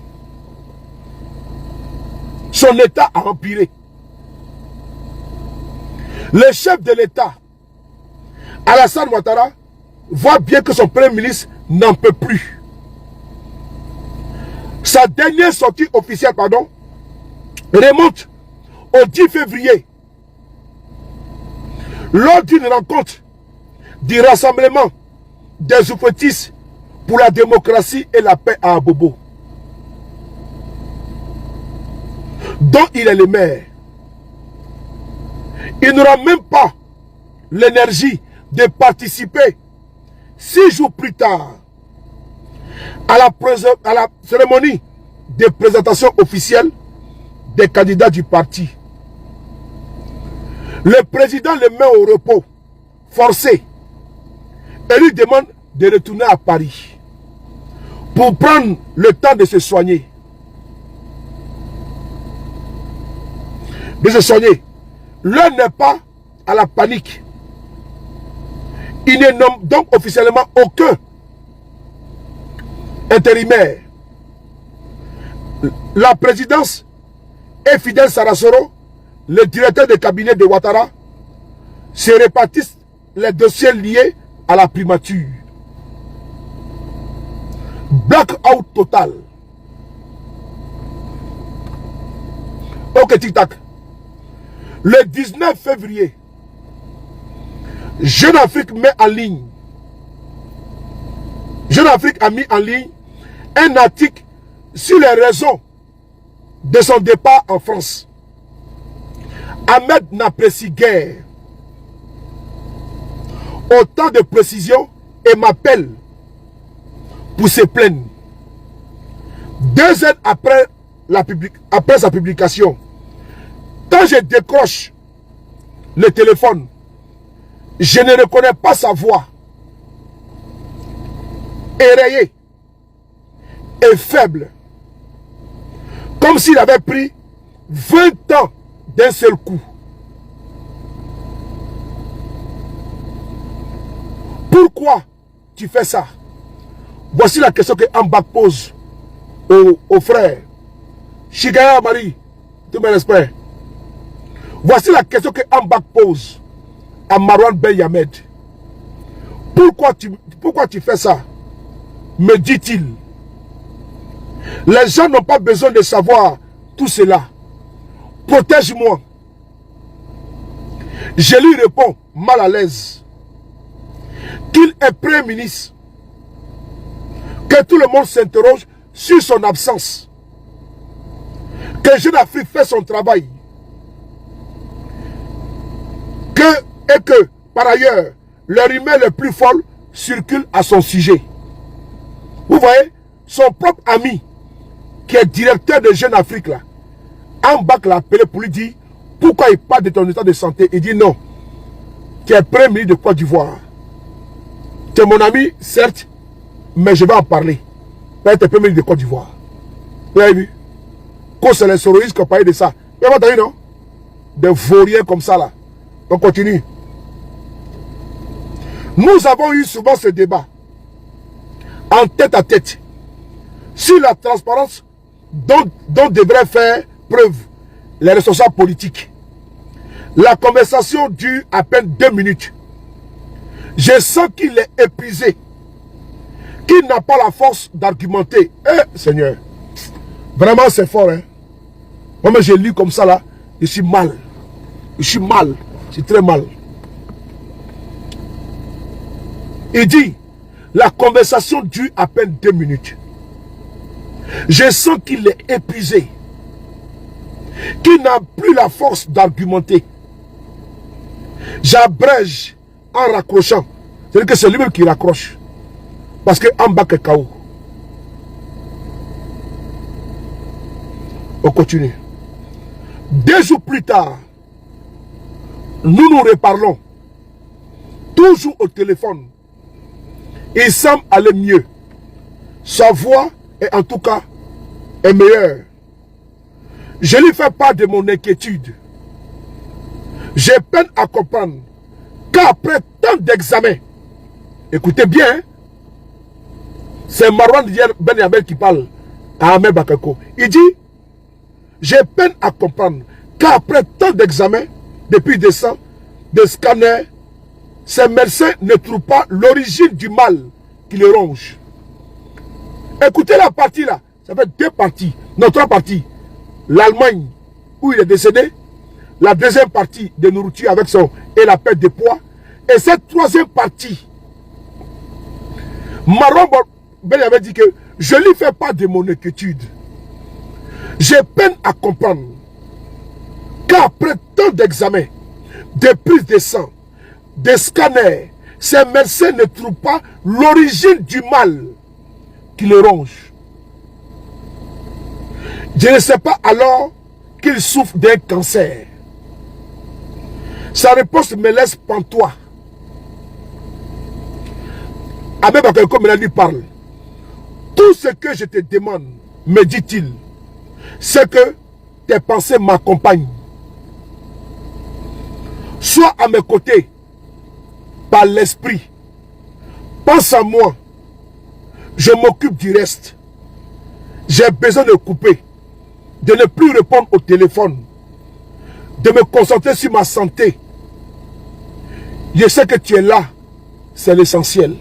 A: Son état a empiré. Le chef de l'État, Alassane Ouattara, voit bien que son premier ministre n'en peut plus. Sa dernière sortie officielle, remonte au 10 février, lors d'une rencontre du rassemblement des oufetistes pour la démocratie et la paix à Abobo, dont il est le maire. Il n'aura même pas l'énergie de participer 6 jours plus tard à la cérémonie de présentation officielle des candidats du parti. Le président le met au repos forcé et lui demande de retourner à Paris pour prendre le temps de se soigner. L'heure n'est pas à la panique. Il ne nomme donc officiellement aucun intérimaire. La présidence et Fidel Sarasoro, le directeur de cabinet de Ouattara, se répartissent les dossiers liés à la primature. Blackout total. Ok, tic-tac. Le 19 février, Jeune Afrique met en ligne. Jeune Afrique a mis en ligne un article sur les raisons de son départ en France. Ahmed n'apprécie guère autant de précision et m'appelle pour se plaindre. 2 heures après sa publication, quand je décroche le téléphone, je ne reconnais pas sa voix. Éraillée et faible. Comme s'il avait pris 20 ans d'un seul coup. Pourquoi tu fais ça? Voici la question que Amba pose au frère Chigaya Marie, tout mes respects. Voici la question que Ambak pose à Marwan Ben Yamed. Pourquoi tu fais ça? Me dit-il. Les gens n'ont pas besoin de savoir tout cela. Protège-moi. Je lui réponds, mal à l'aise, qu'il est Premier ministre. Que tout le monde s'interroge sur son absence. Que Jeune Afrique fait son travail. Et que, par ailleurs, les rumeurs les plus folles circulent à son sujet. Vous voyez, son propre ami, qui est directeur de Jeune Afrique, là, Ambak l'a appelé pour lui dire pourquoi il parle de ton état de santé. Il dit non. Tu es Premier ministre de Côte d'Ivoire. Tu es mon ami, certes, mais je vais en parler. Tu es Premier ministre de Côte d'Ivoire. Vous avez vu? Quand c'est les soroïstes qui ont parlé de ça. Vous avez entendu, non? Des vauriens comme ça, là. On continue. Nous avons eu souvent ce débat en tête à tête sur la transparence dont devraient faire preuve les responsables politiques. La conversation dure à peine 2 minutes. Je sens qu'il est épuisé, qu'il n'a pas la force d'argumenter. Eh, Seigneur, vraiment c'est fort, hein. Moi, j'ai lu comme ça là, je suis mal. Je suis mal, je suis très mal. Il dit, la conversation dure à peine 2 minutes. Je sens qu'il est épuisé, qu'il n'a plus la force d'argumenter. J'abrège en raccrochant. C'est-à-dire que c'est lui-même qui raccroche. Parce que Ambak est KO. On continue. 2 jours plus tard, nous nous reparlons. Toujours au téléphone. Il semble aller mieux. Sa voix est en tout cas est meilleure. Je lui fais part de mon inquiétude. J'ai peine à comprendre qu'après tant d'examens, écoutez bien, hein, c'est Marwan Ben Yamed qui parle à Ahmed Bakako. Il dit, j'ai peine à comprendre qu'après tant d'examens, depuis décembre, de scanners, ces médecins ne trouvent pas l'origine du mal qui le ronge. Écoutez la partie là, ça fait 2 parties, non 3 parties. L'Allemagne, où il est décédé, la deuxième partie de nourriture avec son et la perte de poids, et cette 3e partie, Marwan Ben avait dit que je lui fais pas de mon inquiétude. J'ai peine à comprendre qu'après tant d'examens, de prises de sang, de scanners, ces médecins ne trouvent pas l'origine du mal qui le ronge. Je ne sais pas alors qu'il souffre d'un cancer. Sa réponse me laisse pantois. Ahmed Bakako lui parle. Tout ce que je te demande, me dit-il, c'est que tes pensées m'accompagnent. Sois à mes côtés, par l'esprit. Pense à moi. Je m'occupe du reste. J'ai besoin de couper, de ne plus répondre au téléphone, de me concentrer sur ma santé. Je sais que tu es là, c'est l'essentiel.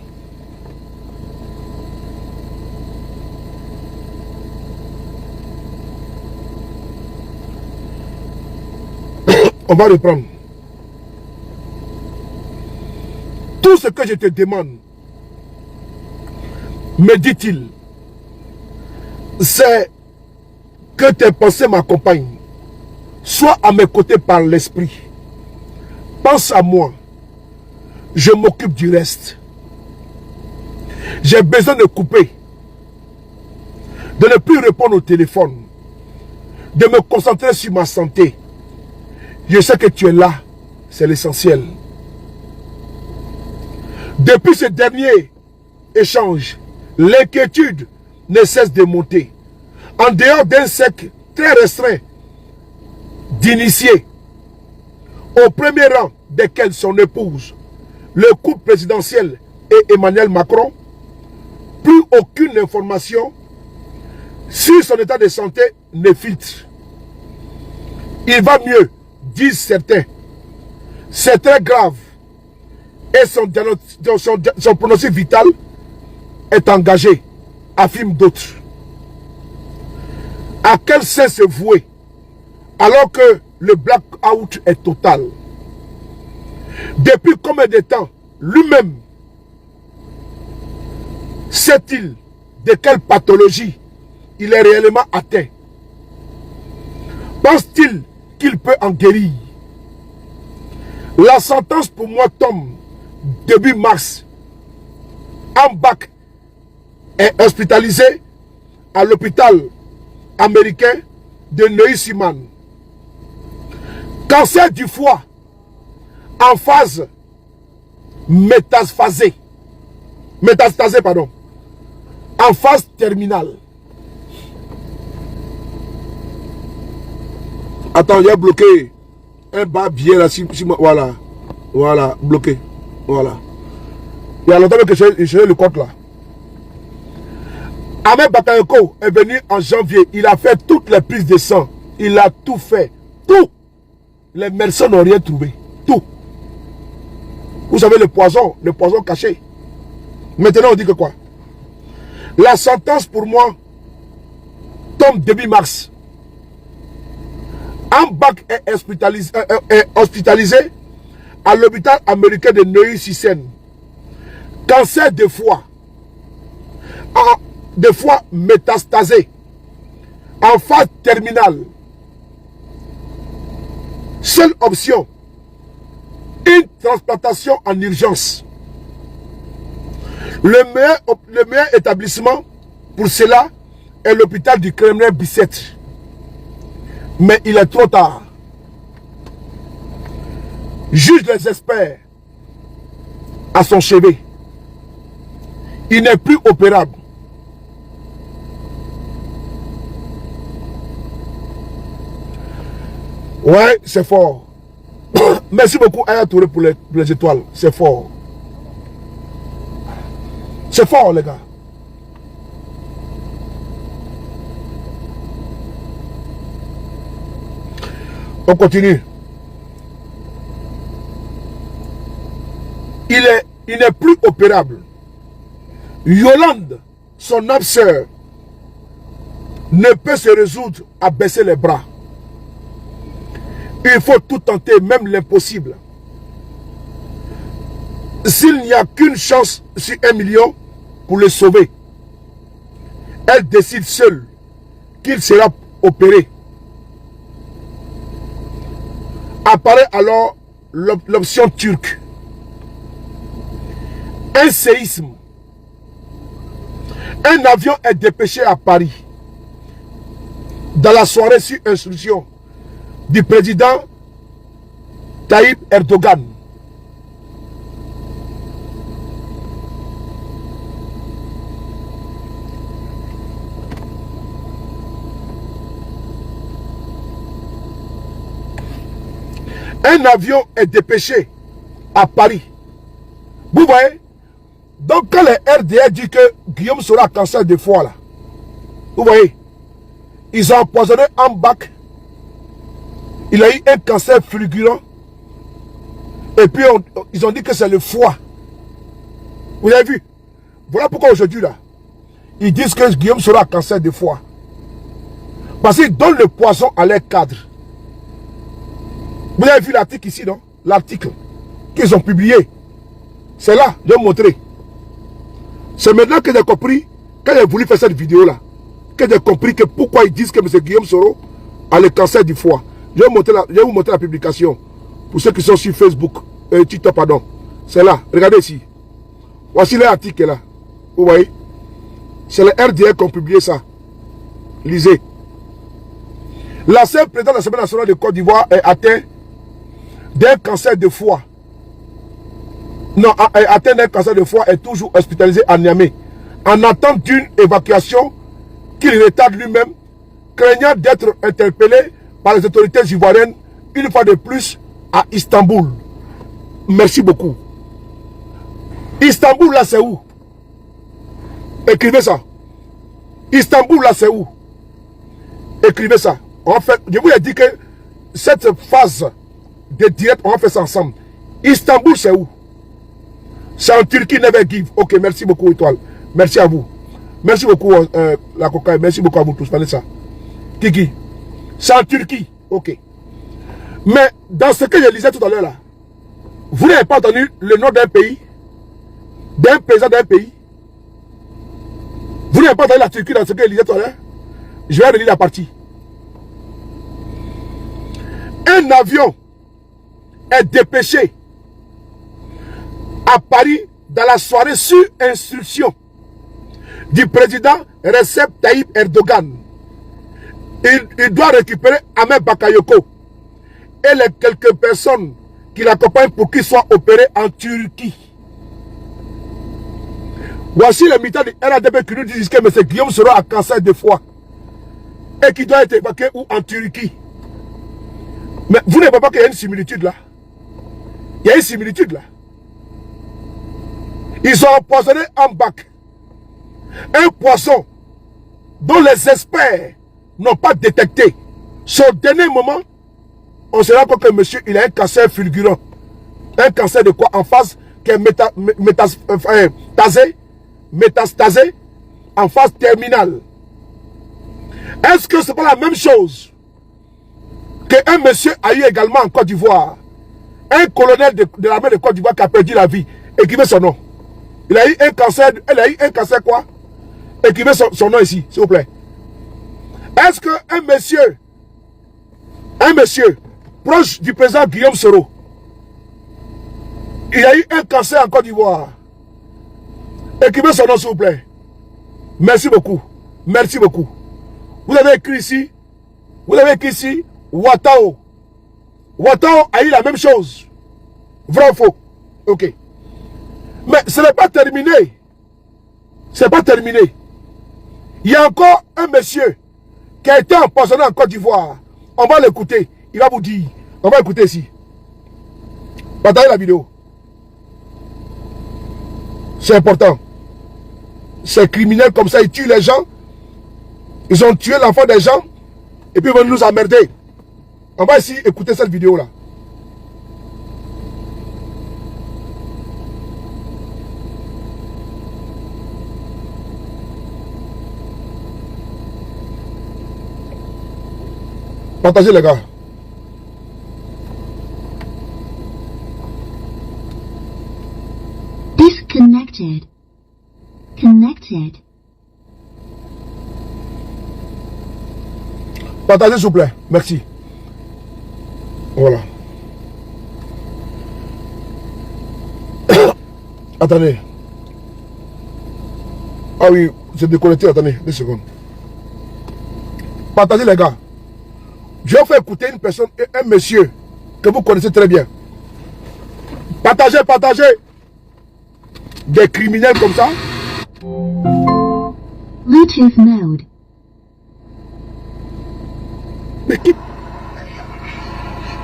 A: On va reprendre. Tout ce que je te demande, me dit-il, c'est que tes pensées m'accompagnent. Sois à mes côtés par l'esprit. Pense à moi. Je m'occupe du reste. J'ai besoin de couper, de ne plus répondre au téléphone, de me concentrer sur ma santé. Je sais que tu es là, c'est l'essentiel. Depuis ce dernier échange, l'inquiétude ne cesse de monter. En dehors d'un cercle très restreint d'initiés, au premier rang desquels son épouse, le couple présidentiel et Emmanuel Macron, plus aucune information Si son état de santé ne filtre, il va mieux, disent certains. C'est très grave. Et son pronostic vital est engagé, affirment d'autres. À quel sens se vouer alors que le blackout est total? Depuis combien de temps lui-même sait-il de quelle pathologie il est réellement atteint? Pense-t-il qu'il peut en guérir? La sentence pour moi tombe début mars. Ambach est hospitalisé à l'hôpital américain de Neuilly-Siman. Cancer du foie en phase métastasée, en phase terminale. Attends, j'ai bloqué un bas bien là, voilà, bloqué, voilà. Il y a longtemps que j'ai le compte là. Ahmed Bakayoko est venu en janvier, il a fait toutes les prises de sang, il a tout fait, tout. Les médecins n'ont rien trouvé, tout. Vous savez le poison caché. Maintenant on dit que quoi? La sentence pour moi tombe début mars. Ambach est hospitalisé à l'hôpital américain de Neuilly-Siman. Cancer de foie. De foie métastasé. En phase terminale. Seule option. Une transplantation en urgence. Le meilleur établissement pour cela est l'hôpital du Kremlin-Bicêtre. Mais il est trop tard. Juge les experts à son chevet. Il n'est plus opérable. Ouais, c'est fort. Merci beaucoup Aya Touré pour les étoiles. C'est fort. C'est fort, les gars. On continue. Il n'est plus opérable. Yolande, son âme-sœur, ne peut se résoudre à baisser les bras. Il faut tout tenter, même l'impossible. S'il n'y a qu'une chance sur 1 million pour le sauver, elle décide seule qu'il sera opéré. Apparaît alors l'option turque. Un séisme. Un avion est dépêché à Paris. Dans la soirée sur instruction du président Tayyip Erdogan. Un avion est dépêché à Paris. Vous voyez? Donc quand les RDA dit que Guillaume Soro a cancer de foie là, vous voyez? Ils ont empoisonné Ambach. Il a eu un cancer fulgurant. Et puis ils ont dit que c'est le foie. Vous avez vu? Voilà pourquoi aujourd'hui là, ils disent que Guillaume Soro a cancer de foie. Parce qu'ils donnent le poison à leur cadre. Vous avez vu l'article ici, non? L'article qu'ils ont publié. C'est là, je vais vous montrer. C'est maintenant que j'ai compris, quand j'ai voulu faire cette vidéo-là, que j'ai compris que pourquoi ils disent que M. Guillaume Soro a le cancer du foie. Je vais vous montrer la publication. Pour ceux qui sont sur Facebook, TikTok, pardon. C'est là, regardez ici. Voici l'article là. Vous voyez? C'est les RDA qui ont publié ça. Lisez. L'ancien président de l'Assemblée nationale de Côte d'Ivoire est atteint d'un cancer de foie. Non, atteint d'un cancer de foie est toujours hospitalisé à Niamey. En attente d'une évacuation qu'il retarde lui-même, craignant d'être interpellé par les autorités ivoiriennes une fois de plus à Istanbul. Merci beaucoup. Istanbul là c'est où? Écrivez ça. Istanbul là c'est où? Écrivez ça. On fait, je vous ai dit que cette phase de direct, on fait ça ensemble. Istanbul, c'est où? C'est en Turquie, never give. Ok, merci beaucoup, Étoile. Merci à vous. Merci beaucoup, la cocaïne. Merci beaucoup à vous tous. Prenez ça. Kiki. C'est en Turquie. Ok. Mais dans ce que je lisais tout à l'heure là, vous n'avez pas entendu le nom d'un pays, d'un président d'un pays. Vous n'avez pas entendu la Turquie dans ce que je lisais tout à l'heure. Je vais relire la partie. Un avion est dépêché à Paris dans la soirée sur instruction du président Recep Tayyip Erdogan. Il doit récupérer Ahmed Bakayoko et les quelques personnes qui l'accompagnent pour qu'ils soient opérés en Turquie. Voici les militants du RADP qui nous disent que M. Guillaume sera à cancer de foie et qui doit être évacué ou en Turquie. Mais vous ne voyez pas qu'il y a une similitude là? Il y a une similitude là. Ils ont empoisonné un bac. Un poisson dont les experts n'ont pas détecté. Au dernier moment, on se rend compte que monsieur, il a un cancer fulgurant. Un cancer de quoi? En phase qui est métastasé en phase terminale. Est-ce que c'est pas la même chose qu'un monsieur a eu également en Côte d'Ivoire? Un colonel de l'armée de Côte d'Ivoire qui a perdu la vie. Écrivez son nom. Il a eu un cancer. Elle a eu un cancer quoi? Écrivez son nom ici, s'il vous plaît. Est-ce qu'un monsieur proche du président Guillaume Soro, il a eu un cancer en Côte d'Ivoire? Écrivez son nom, s'il vous plaît. Merci beaucoup. Merci beaucoup. Vous avez écrit ici. Vous avez écrit ici. Ouattao. Ouattao a eu la même chose. Vrai ou faux? Ok. Mais ce n'est pas terminé. Ce n'est pas terminé. Il y a encore un monsieur qui a été empoisonné en Côte d'Ivoire. On va l'écouter. Il va vous dire. On va écouter ici. Partagez la vidéo. C'est important. Ces criminels comme ça, ils tuent les gens. Ils ont tué l'enfant des gens. Et puis ils vont nous emmerder. On va ici écouter cette vidéo là. Partagez les gars.
D: Disconnected. Connected.
A: Partagez s'il vous plaît. Merci. Voilà. Attendez. Ah oui, c'est déconnecté. Attendez, 2 secondes. Partagez les gars. Je vais faire écouter une personne, un monsieur que vous connaissez très bien. Partagez, partagez. Des criminels comme ça.
D: Bluetooth mode.
A: Mais qui?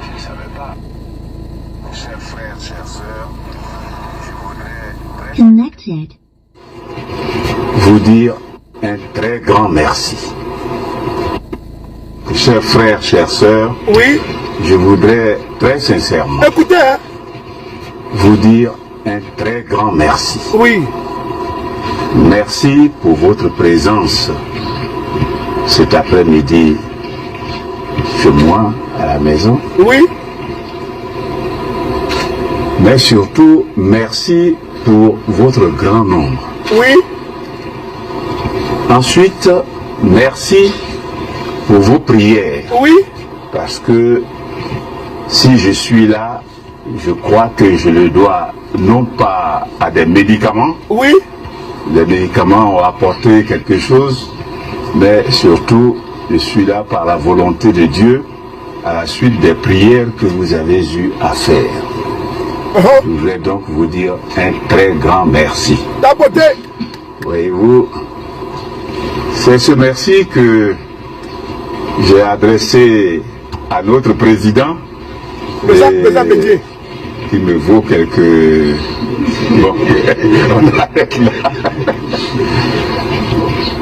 E: Je ne savais pas. Chers frères, chères sœurs, je voudrais
D: Connected.
E: vous dire un très grand merci. Chers frères, chères sœurs,
A: Oui.
E: je voudrais très sincèrement
A: Écoutez, hein.
E: vous dire un très grand merci.
A: Oui.
E: Merci pour votre présence cet après-midi chez moi, à la maison.
A: Oui.
E: Mais surtout, merci pour votre grand nombre.
A: Oui.
E: Ensuite, merci pour vos prières.
A: Oui.
E: Parce que si je suis là, je crois que je le dois non pas à des médicaments.
A: Oui.
E: Les médicaments ont apporté quelque chose, mais surtout, je suis là par la volonté de Dieu, à la suite des prières que vous avez eu à faire. Je voudrais donc vous dire un très grand merci.
A: D'abord,
E: Voyez-vous, c'est ce merci que j'ai adressé à notre président,
A: Bédier.
E: qui me vaut quelques... Bon, on arrête là.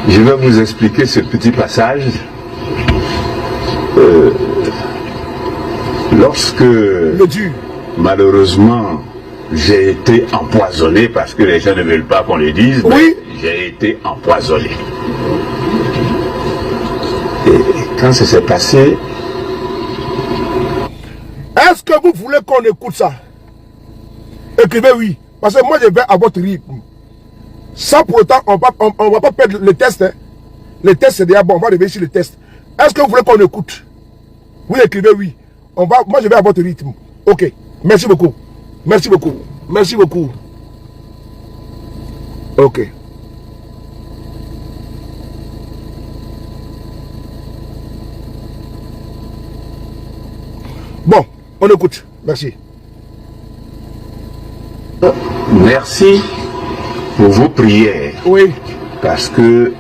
E: Je vais vous expliquer ce petit passage Lorsque, malheureusement, j'ai été empoisonné, parce que les gens ne veulent pas qu'on le dise,
A: oui.
E: Mais j'ai été empoisonné. Et quand ça s'est passé...
A: Est-ce que vous voulez qu'on écoute ça? Écrivez oui. Parce que moi, je vais à votre rythme. Sans pour autant, on va pas perdre le test. Hein. Le test, c'est déjà bon. On va réfléchir le test. Est-ce que vous voulez qu'on écoute? Vous écrivez oui. Moi, je vais à votre rythme. Ok. Merci beaucoup. Merci beaucoup. Merci beaucoup. Ok. Bon, on écoute. Merci.
E: Merci pour vos prières.
A: Oui.
E: Parce que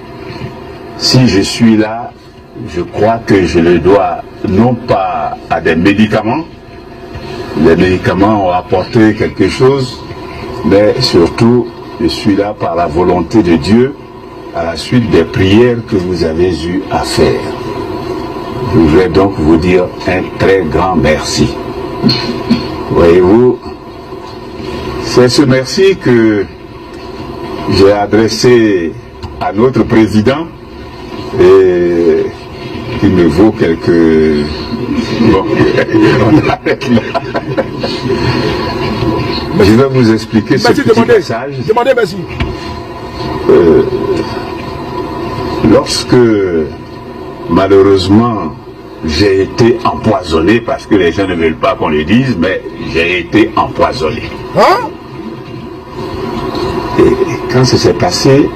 E: si je suis là, je crois que je le dois non pas à des médicaments. Les médicaments ont apporté quelque chose, mais surtout, je suis là par la volonté de Dieu, à la suite des prières que vous avez eu à faire. Je voudrais donc vous dire un très grand merci. Voyez-vous, c'est ce merci que j'ai adressé à notre président et qui me vaut quelques... Bon, on arrête là. Je vais vous expliquer ce petit passage.
A: Demandez merci.
E: Lorsque, malheureusement, j'ai été empoisonné, parce que les gens ne veulent pas qu'on le dise, mais j'ai été empoisonné.
A: Hein?
E: Et quand ça s'est passé,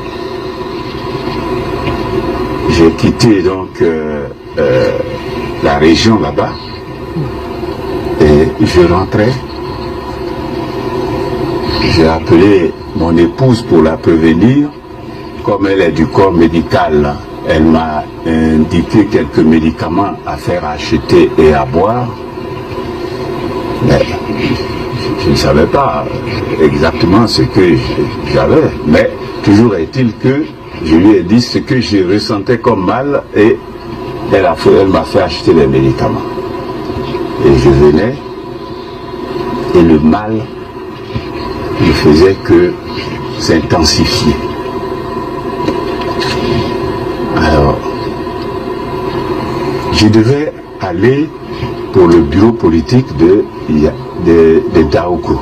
E: j'ai quitté donc la région là-bas et je rentrais. J'ai appelé mon épouse pour la prévenir. Comme elle est du corps médical, elle m'a indiqué quelques médicaments à faire acheter et à boire. Mais je ne savais pas exactement ce que j'avais. Mais toujours est-il que je lui ai dit ce que je ressentais comme mal et elle m'a fait acheter les médicaments. Et je venais et le mal ne faisait que s'intensifier. Alors, je devais aller pour le bureau politique de Daougou.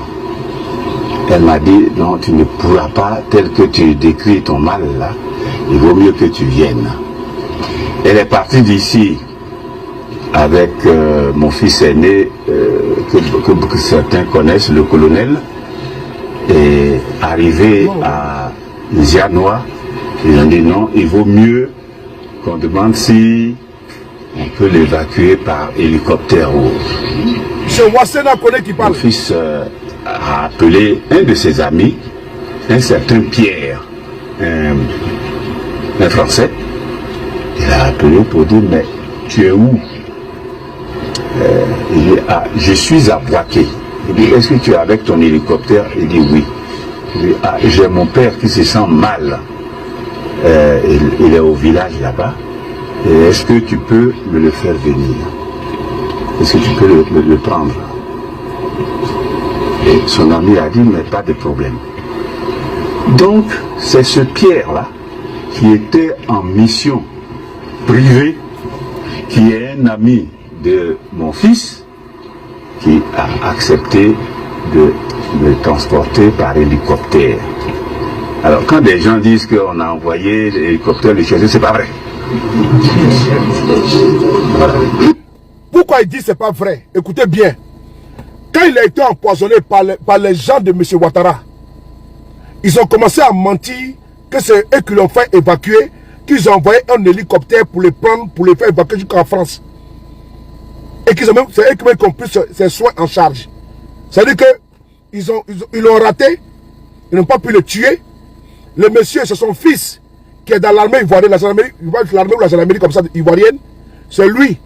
E: Elle m'a dit, non, tu ne pourras pas, tel que tu décris ton mal là, il vaut mieux que tu viennes. Elle est partie d'ici avec mon fils aîné, que certains connaissent, le colonel, et arrivé à Zianois, ils ont dit non, il vaut mieux qu'on demande si on peut l'évacuer par hélicoptère ou...
A: C'est Wassena Kone qui parle.
E: Mon fils a appelé un de ses amis, un certain Pierre, un Français. Il a appelé pour dire, mais tu es où? Il dit, ah, je suis à Boaké. Il dit, est-ce que tu es avec ton hélicoptère? Il dit, oui. Il dit, ah, j'ai mon père qui se sent mal. Il est au village là-bas. Est-ce que tu peux me le faire venir? Est-ce que tu peux le prendre? Et son ami a dit, mais pas de problème. Donc, c'est ce Pierre-là qui était en mission privée, qui est un ami de mon fils, qui a accepté de me transporter par hélicoptère. Alors, quand des gens disent qu'on a envoyé l'hélicoptère le chercher, c'est pas vrai. Voilà.
A: Pourquoi il dit c'est pas vrai? Écoutez bien. Quand il a été empoisonné par les gens de M. Ouattara, ils ont commencé à mentir que c'est eux qui l'ont fait évacuer, qu'ils ont envoyé un hélicoptère pour les prendre, pour les faire évacuer jusqu'en France. Et qu'ils ont même, c'est eux qui ont pris ses soins en charge. C'est-à-dire qu'ils l'ont raté, ils n'ont pas pu le tuer. Le monsieur, c'est son fils qui est dans l'armée ivoirienne, l'armée ou la gendarmerie comme ça, ivoirienne. C'est lui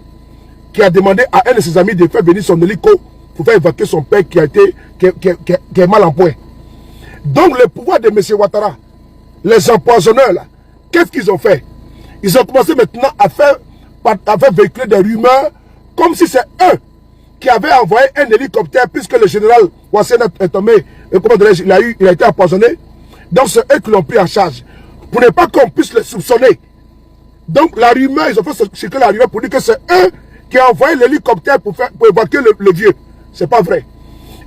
A: qui a demandé à un de ses amis de faire venir son hélico pour faire évacuer son père qui est mal en point. Donc le pouvoir de M. Ouattara, les empoisonneurs là, qu'est-ce qu'ils ont fait? Ils ont commencé maintenant à faire avaient véhiculé des rumeurs comme si c'est eux qui avaient envoyé un hélicoptère puisque le général Ouassena est tombé, il a été empoisonné. Donc c'est eux qui l'ont pris en charge. Pour ne pas qu'on puisse le soupçonner. Donc la rumeur, ils ont fait circuler la rumeur pour dire que c'est eux qui ont envoyé l'hélicoptère pour évacuer le vieux. C'est pas vrai.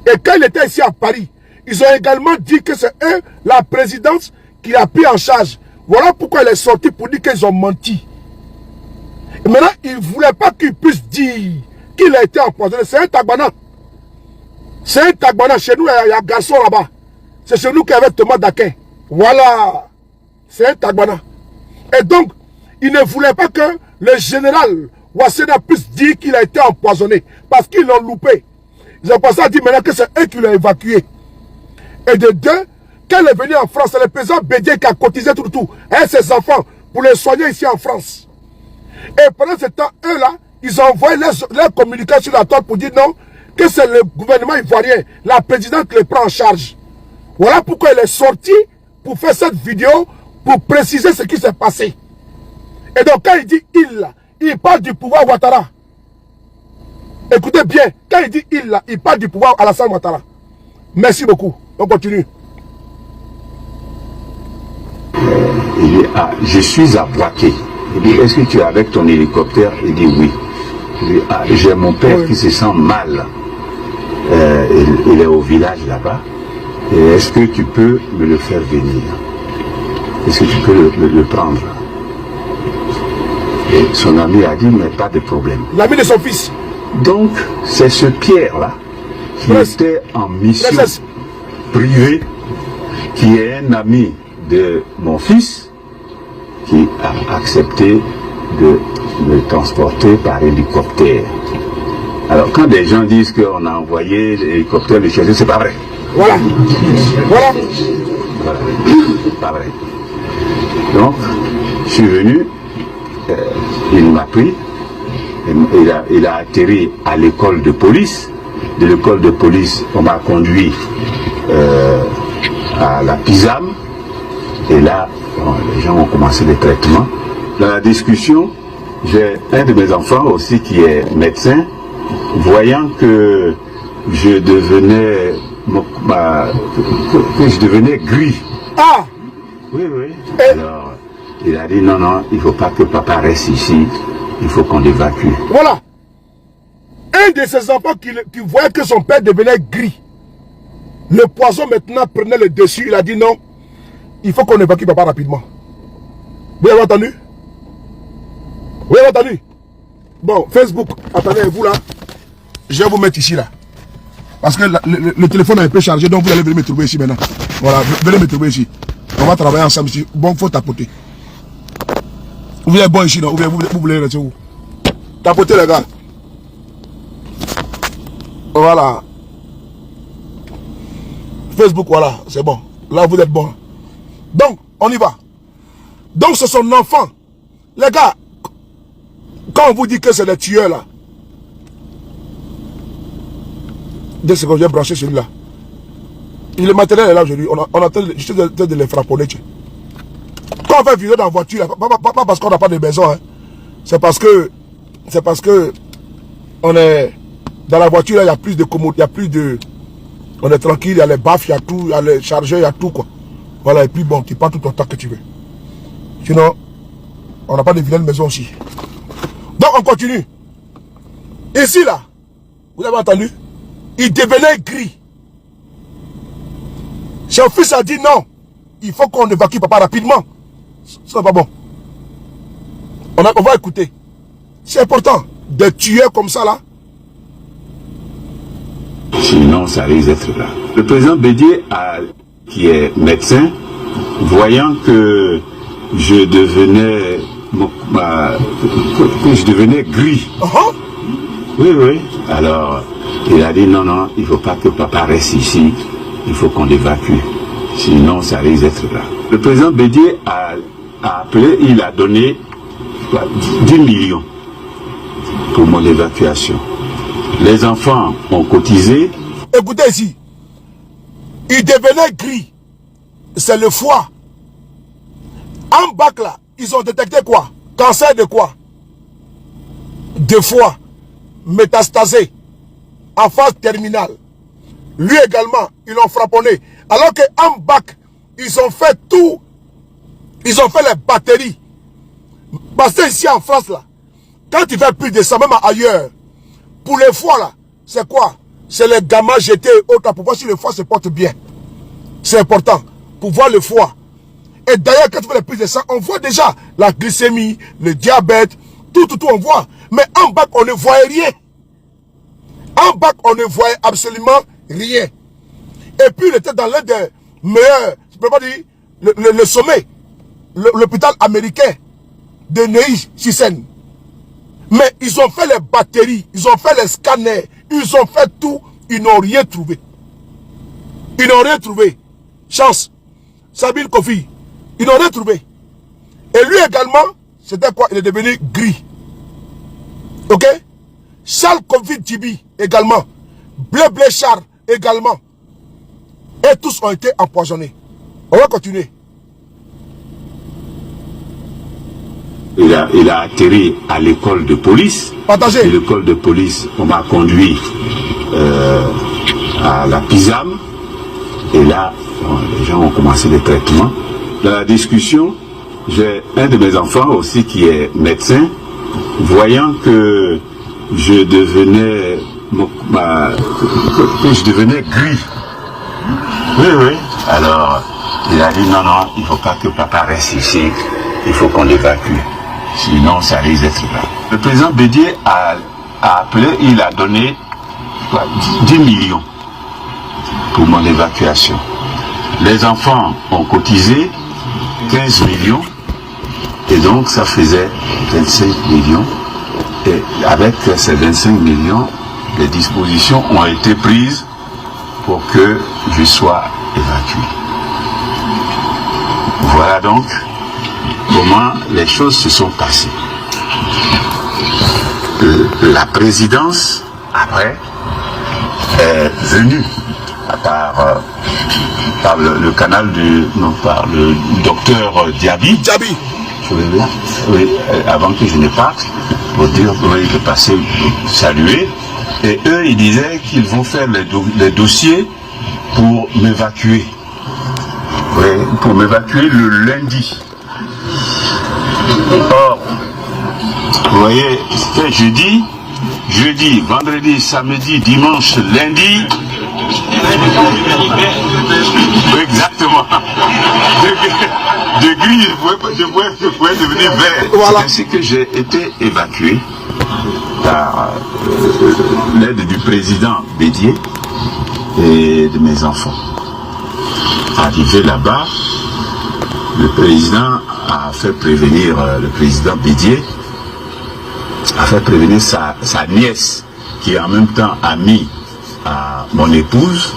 A: Et quand il était ici à Paris, ils ont également dit que c'est eux, la présidence, qui l'a pris en charge. Voilà pourquoi il est sorti pour dire qu'ils ont menti. Et maintenant, ils ne voulaient pas qu'ils puissent dire qu'il a été empoisonné. C'est un Tagbana. C'est un Tagbana. Chez nous, il y a un garçon là-bas. C'est chez nous qu'il y avait Thomas Daquin. Voilà. C'est un Tagbana. Et donc, ils ne voulaient pas que le général Ouassena puisse dire qu'il a été empoisonné. Parce qu'ils l'ont loupé. Ils ont pensé à dire maintenant que c'est eux qui l'ont évacué. Et de deux, quand il est venu en France, c'est le président Bédié qui a cotisé tout, et ses enfants, pour les soigner ici en France. Et pendant ce temps, eux là, ils ont envoyé leur communication sur la toile pour dire non, que c'est le gouvernement ivoirien, la présidente qui les prend en charge. Voilà pourquoi il est sorti pour faire cette vidéo, pour préciser ce qui s'est passé. Et donc quand il dit il parle du pouvoir Ouattara. Écoutez bien, quand il dit il parle du pouvoir Alassane Ouattara. Merci beaucoup. On continue.
E: Il dit, ah, je suis à Boaké. Il dit, est-ce que tu es avec ton hélicoptère? Il dit oui. Il dit, ah, j'ai mon père qui se sent mal. Il est au village là-bas. Et est-ce que tu peux me le faire venir? Est-ce que tu peux le prendre? Et son ami a dit, mais pas de problème.
A: L'ami de son fils.
E: Donc, c'est ce Pierre-là qui était en mission privée, qui est un ami de mon fils, qui a accepté de me transporter par hélicoptère. Alors, quand des gens disent qu'on a envoyé l'hélicoptère le chercher, c'est pas vrai.
A: Voilà. Voilà.
E: Voilà. C'est pas vrai. Donc, je suis venu, il m'a pris, il a atterri à l'école de police. De l'école de police, on m'a conduit à la Pisam. Et là, bon, les gens ont commencé les traitements. Dans la discussion, j'ai un de mes enfants aussi qui est médecin, voyant que je devenais gris.
A: Ah!
E: Oui, oui. Alors, il a dit non, non, il ne faut pas que papa reste ici, il faut qu'on l'évacue.
A: Voilà. Un de ses enfants qui voyait que son père devenait gris. Le poison maintenant prenait le dessus. Il a dit non, il faut qu'on évacue papa rapidement. Vous avez entendu? Vous avez entendu? Bon, Facebook, attendez, vous là, je vais vous mettre ici là. Parce que le téléphone est un peu chargé, donc vous allez venir me trouver ici maintenant. Voilà, venez me trouver ici. On va travailler ensemble ici. Bon, il faut tapoter. Vous êtes bon ici, non? Vous voulez rester où? Tapoter les gars. Voilà. Facebook, voilà, c'est bon. Là, vous êtes bon. Donc, on y va. Donc, c'est son enfant. Les gars, quand on vous dit que c'est des tueurs là, 2 secondes, j'ai branché celui-là. Le matériel est là aujourd'hui. On a juste de les frapponner. Quand on fait vidéo dans la voiture, là, pas parce qu'on n'a pas de maison, hein. C'est parce que on est dans la voiture, il y a plus de commodes, il y a plus de. On est tranquille, il y a les baffes, il y a tout, il y a les chargeurs, il y a tout quoi. Voilà, et puis bon, tu prends tout ton temps que tu veux. Sinon, on n'a pas de vilaine maison aussi. Donc on continue. Ici là, vous avez entendu? Il devenait gris. Son fils a dit non, il faut qu'on évacue papa rapidement. Ce n'est pas bon. On va écouter. C'est important. Des tueurs comme ça là.
E: Sinon, ça risque d'être là. Le président Bédié, qui est médecin, voyant que je devenais gris. Oui, oui. Alors, il a dit non, non, il ne faut pas que papa reste ici. Il faut qu'on l'évacue. Sinon, ça risque d'être là. Le président Bédié a appelé, il a donné 10 millions pour mon évacuation. Les enfants ont cotisé.
A: Écoutez ici. Il devenait gris. C'est le foie. En bac là, ils ont détecté quoi? Cancer de quoi? 2 fois métastasé en phase terminale. Lui également, ils l'ont frapponné. Alors qu'en bac, ils ont fait tout. Ils ont fait les batteries. Parce que ici en France, là, quand tu fais plus de ça, même ailleurs, pour les foies, là, c'est quoi? C'est les gamma GT et autres, pour voir si le foie se porte bien. C'est important, pour voir le foie. Et d'ailleurs, quand tu fais les prises de sang, on voit déjà la glycémie, le diabète, tout on voit. Mais en bac, on ne voyait rien. En bac, on ne voyait absolument rien. Et puis, il était dans l'un des meilleurs, je peux pas dire, le sommet, l'hôpital américain de Neuilly-sur-Seine. Mais ils ont fait les batteries, ils ont fait les scanners, ils ont fait tout, ils n'ont rien trouvé. Ils n'ont rien trouvé. Chance. Sabine Kofi, ils n'ont rien trouvé. Et lui également, c'était quoi? Il est devenu gris. Ok? Charles Kofi Djibi également. Blé Char également. Et tous ont été empoisonnés. On va continuer.
E: Il a atterri à l'école de police.
A: Partagez.
E: L'école de police, on m'a conduit à la Pisam. Et là, les gens ont commencé les traitements. Dans la discussion, j'ai un de mes enfants aussi qui est médecin. Voyant que je devenais gris. Oui. Alors, il a dit non, il ne faut pas que papa reste ici. Il faut qu'on l'évacue. Sinon, ça risque d'être grave. Le président Bédié a appelé, il a donné 10 millions pour mon évacuation. Les enfants ont cotisé 15 millions et donc ça faisait 25 millions. Et avec ces 25 millions, les dispositions ont été prises pour que je sois évacué. Voilà donc comment les choses se sont passées. La présidence, après, est venue par le canal par le docteur Diaby. Oui, avant que je ne parte, pour dire qu'il est passé saluer. Et eux, ils disaient qu'ils vont faire les dossiers pour m'évacuer. Oui, pour m'évacuer le lundi. Or, vous voyez, c'était jeudi, vendredi, samedi, dimanche, lundi. Exactement. De gris, je pouvais devenir vert. Voilà. C'est ainsi que j'ai été évacué par l'aide du président Bédié et de mes enfants. Arrivé là-bas, le président a fait prévenir, le président Bédié a fait prévenir sa nièce qui en même temps a mis à mon épouse.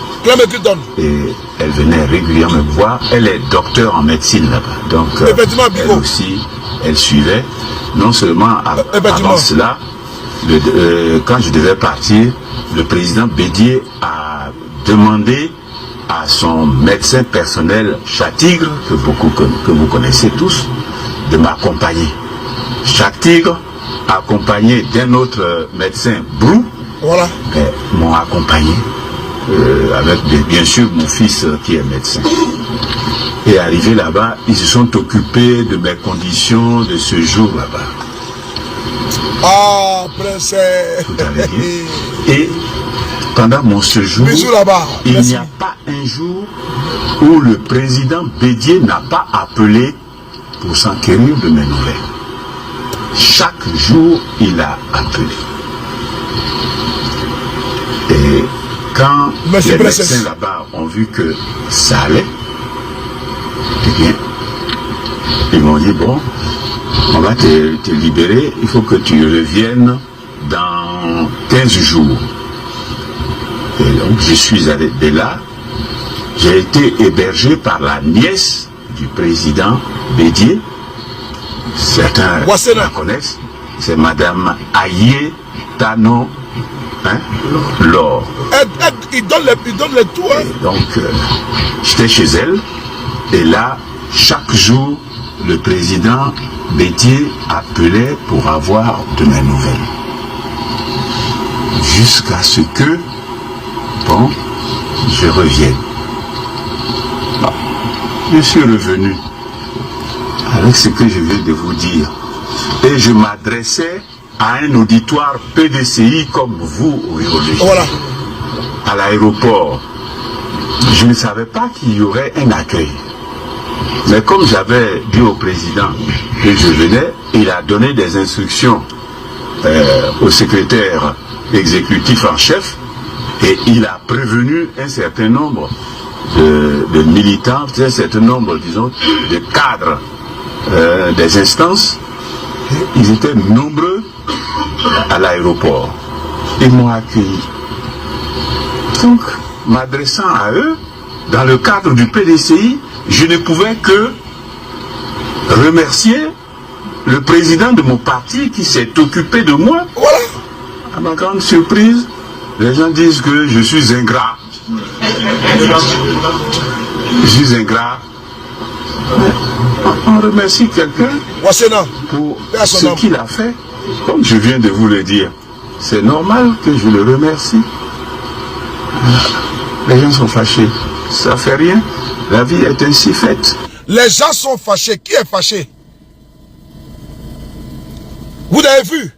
E: Et elle venait régulièrement me voir. Elle est docteur en médecine là-bas. Donc elle aussi, elle suivait. Non seulement avant cela, quand je devais partir, le président Bédié a demandé à son médecin personnel Chatigre, que vous connaissez tous, de m'accompagner. Chatigre, accompagné d'un autre médecin, Brou, voilà, m'ont accompagné, avec bien sûr mon fils qui est médecin. Et arrivé là-bas, ils se sont occupés de mes conditions de séjour là-bas.
A: Ah, princesse.
E: Tout allait bien. Et pendant mon séjour, il n'y a pas un jour où le président Bédié n'a pas appelé pour s'enquérir de mes nouvelles. Chaque jour, il a appelé. Et quand les médecins là-bas ont vu que ça allait, eh bien, ils m'ont dit, bon, on va te libérer, il faut que tu reviennes dans 15 jours. Et donc, je suis allé de là, j'ai été hébergé par la nièce du président Bédié. Certains la connaissent, c'est Madame Aye Tano Laure.
A: Il donne les tours.
E: Donc, j'étais chez elle, et là, chaque jour, le président Bédié appelait pour avoir de mes nouvelles. jusqu'à ce que, bon, je revienne. Bon, je suis revenu avec ce que je viens de vous dire. Et je m'adressais à un auditoire PDCI comme vous aujourd'hui.
A: Voilà.
E: À l'aéroport. Je ne savais pas qu'il y aurait un accueil. Mais comme j'avais dit au président que je venais, il a donné des instructions au secrétaire exécutif en chef et il a prévenu un certain nombre de militants, un certain nombre, disons, de cadres des instances. Ils étaient nombreux à l'aéroport. Ils m'ont accueilli. Donc, m'adressant à eux, dans le cadre du PDCI, je ne pouvais que remercier le président de mon parti qui s'est occupé de moi.
A: Voilà.
E: À ma grande surprise, les gens disent que je suis ingrat. Je suis ingrat. On remercie quelqu'un pour ce qu'il a fait. Comme je viens de vous le dire, c'est normal que je le remercie. Les gens sont fâchés. Ça fait rien. La vie est ainsi faite.
A: Les gens sont fâchés. Qui est fâché? Vous avez vu?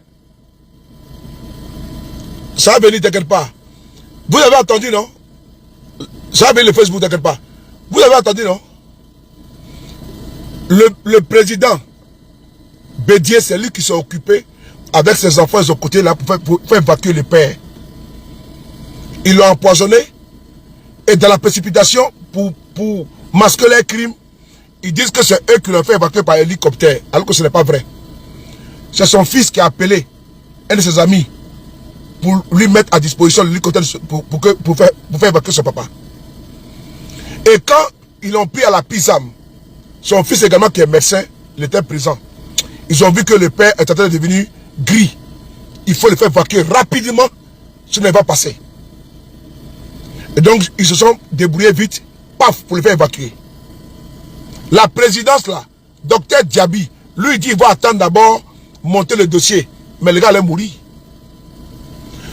A: Ça va venir, t'inquiète pas. Vous avez entendu, non? Ça va venir le Facebook, t'inquiète pas. Vous avez entendu, non? Le président Bédier, c'est lui qui s'est occupé avec ses enfants de son côté là pour faire évacuer le père. Ils l'ont empoisonné et dans la précipitation pour masquer les crimes, ils disent que c'est eux qui l'ont fait évacuer par hélicoptère, alors que ce n'est pas vrai. C'est son fils qui a appelé un de ses amis pour lui mettre à disposition l'hélicoptère pour faire évacuer son papa. Et quand ils l'ont pris à la PISAM, son fils également qui est médecin, il était présent. Ils ont vu que le père est en train de devenir gris. Il faut le faire évacuer rapidement, ce n'est pas passé. Et donc, ils se sont débrouillés vite, paf, pour le faire évacuer. La présidence là, docteur Diaby, lui dit, il va attendre d'abord monter le dossier. Mais le gars allait mourir.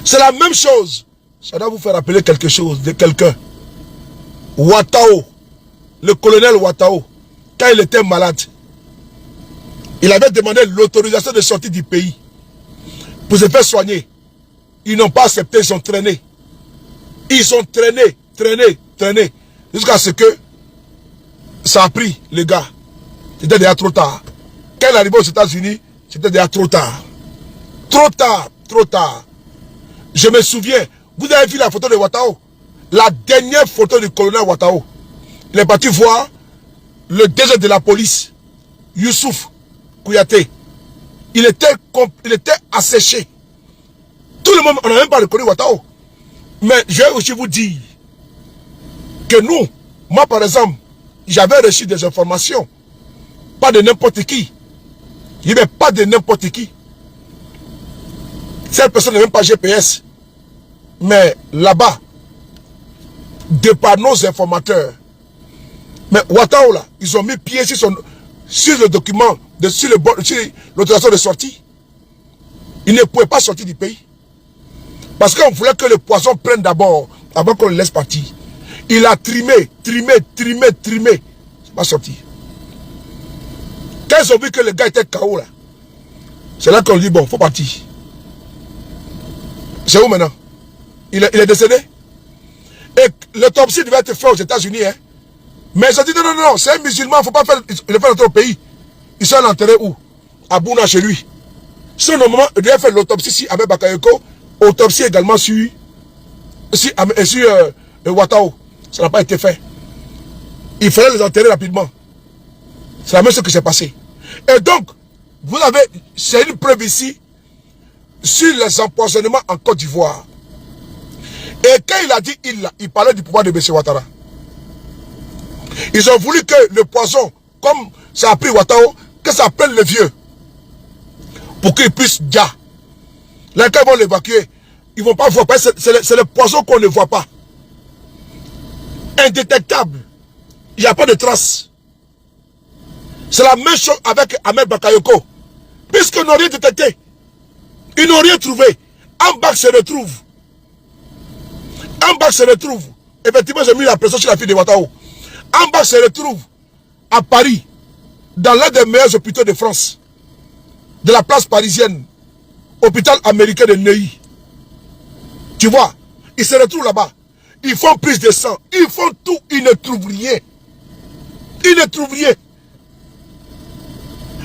A: C'est la même chose. Ça doit vous faire rappeler quelque chose de quelqu'un. Ouattao, le colonel Ouattao, quand il était malade, il avait demandé l'autorisation de sortir du pays pour se faire soigner. Ils n'ont pas accepté, ils ont traîné. Ils ont traîné, jusqu'à ce que ça a pris, les gars. C'était déjà trop tard. Quand il est arrivé aux États-Unis, c'était déjà trop tard. Trop tard. Je me souviens, vous avez vu la photo de Ouattao? La dernière photo du colonel Ouattao. Il est parti voir le DG de la police, Youssouf Kouyaté. Il était asséché. Tout le monde, on n'a même pas reconnu Ouattao. Mais je vais aussi vous dire que nous, moi par exemple, j'avais reçu des informations. Pas de n'importe qui. Il n'y avait pas de n'importe qui. Cette personne n'est même pas GPS. Mais là-bas, de par nos informateurs, mais Ouattao là, ils ont mis pied sur le document, sur l'autorisation de sortie. Il ne pouvait pas sortir du pays. Parce qu'on voulait que le poison prenne d'abord, avant qu'on le laisse partir. Il a trimé. C'est pas sorti. Quand ils ont vu que le gars était KO là, c'est là qu'on dit bon, faut partir. C'est où maintenant? Il est décédé. Et l'autopsie devait être faite aux États-Unis. Hein? Mais ils ont dit non, c'est un musulman, il ne faut pas le faire dans notre pays. Ils sont enterrés où? À Bouna, chez lui. Sinon, normalement, il devait faire l'autopsie sur Ahmed Bakayoko, autopsie également sur Ouattao. Ça n'a pas été fait. Il fallait les enterrer rapidement. C'est la même chose qui s'est passé. Et donc, vous avez, c'est une preuve ici sur les empoisonnements en Côte d'Ivoire. Et quand il a dit il parlait du pouvoir de M. Ouattara. Ils ont voulu que le poison, comme ça a pris Ouattao, que ça prenne le vieux. Pour qu'il puisse déjà. Là, quand ils vont l'évacuer, ils ne vont pas voir. C'est le poison qu'on ne voit pas. Indétectable. Il n'y a pas de traces. C'est la même chose avec Ahmed Bakayoko. Puisqu'ils n'ont rien détecté. Ils n'ont rien trouvé. Ambach se retrouve. Ambach se retrouve. Effectivement, j'ai mis la pression sur la fille de Ouattara. Ambach se retrouve à Paris, dans l'un des meilleurs hôpitaux de France, de la place parisienne, hôpital américain de Neuilly. Tu vois, ils se retrouvent là-bas. Ils font prise de sang. Ils font tout. Ils ne trouvent rien. Ils ne trouvent rien.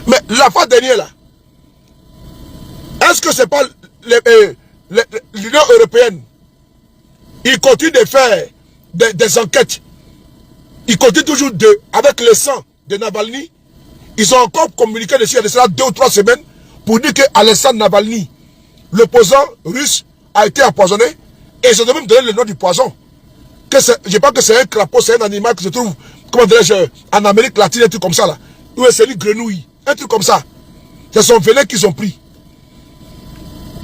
A: Mais la fois dernière là, est-ce que c'est pas l'Union européenne? Ils continuent de faire des enquêtes. Ils continuent toujours avec le sang de Navalny. Ils ont encore communiqué dessus il y a cela 2 ou 3 semaines pour dire que Alexandre Navalny, l'opposant russe, a été empoisonné. Et ils ont même donné le nom du poison. Je pense que c'est un crapaud, c'est un animal qui se trouve, comment dirais-je, en Amérique latine, un truc comme ça là. Ou c'est une grenouille, un truc comme ça. C'est son venin qu'ils ont pris.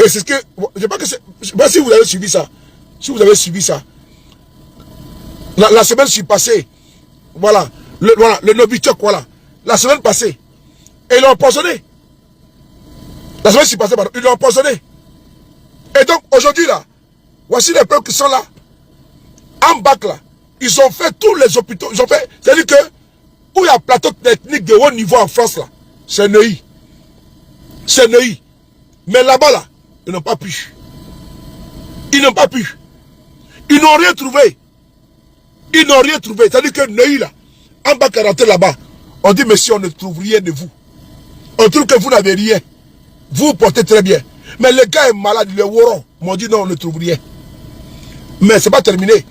A: Et c'est ce que, je pense que c'est, je sais pas si vous avez suivi ça. Si vous avez suivi ça. La semaine passée, voilà, le Novichok, voilà. La semaine passée. Et ils l'ont empoisonné. La semaine passée, pardon, ils l'ont empoisonné. Et donc, aujourd'hui, là, voici les peuples qui sont là. En bac, là, ils ont fait tous les hôpitaux. Ils ont fait, c'est-à-dire que, où il y a plateau technique de haut niveau en France, là, c'est Neuilly. C'est Neuilly. Mais là-bas, là, ils n'ont pas pu. Ils n'ont pas pu. Ils n'ont rien trouvé. Ils n'ont rien trouvé. C'est-à-dire que Neuilly, là, en bac à rentrer là-bas, on dit, monsieur, on ne trouve rien de vous. On trouve que vous n'avez rien. Vous portez très bien. Mais le gars est malade, le Woron. M'ont dit, non, on ne trouve rien. Mais ce n'est pas terminé.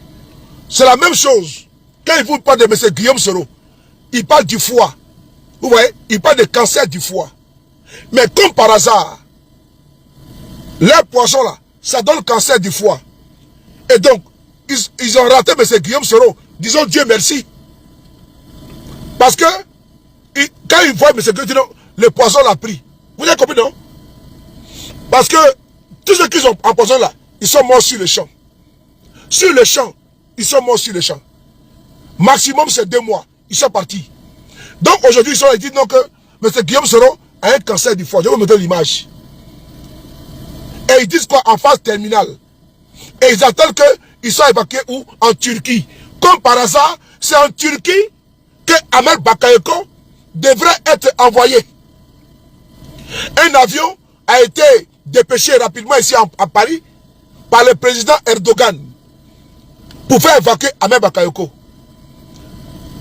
A: C'est la même chose. Quand il vous parle de M. Guillaume Soro, il parle du foie. Vous voyez, il parle de cancer du foie. Mais comme par hasard, les poissons là, ça donne le cancer du foie. Et donc, ils ont raté M. Guillaume Soro. Disons Dieu merci. Parce que, quand ils voient M. Guillaume Soro, le poison l'a pris. Vous avez compris, non? Parce que, tous ceux qui sont en poison là, ils sont morts sur le champ. Sur le champ, ils sont morts sur le champ. Maximum, c'est 2 mois. Ils sont partis. Donc, aujourd'hui, ils sont là, ils disent non que M. Guillaume Soro a un cancer du foie. Je vais vous montrer l'image. Et ils disent quoi? En phase terminale. Et ils attendent qu'ils soient évacués où? En Turquie. Comme par hasard, c'est en Turquie que Ahmed Bakayoko devrait être envoyé. Un avion a été dépêché rapidement ici à Paris par le président Erdogan pour faire évacuer Ahmed Bakayoko.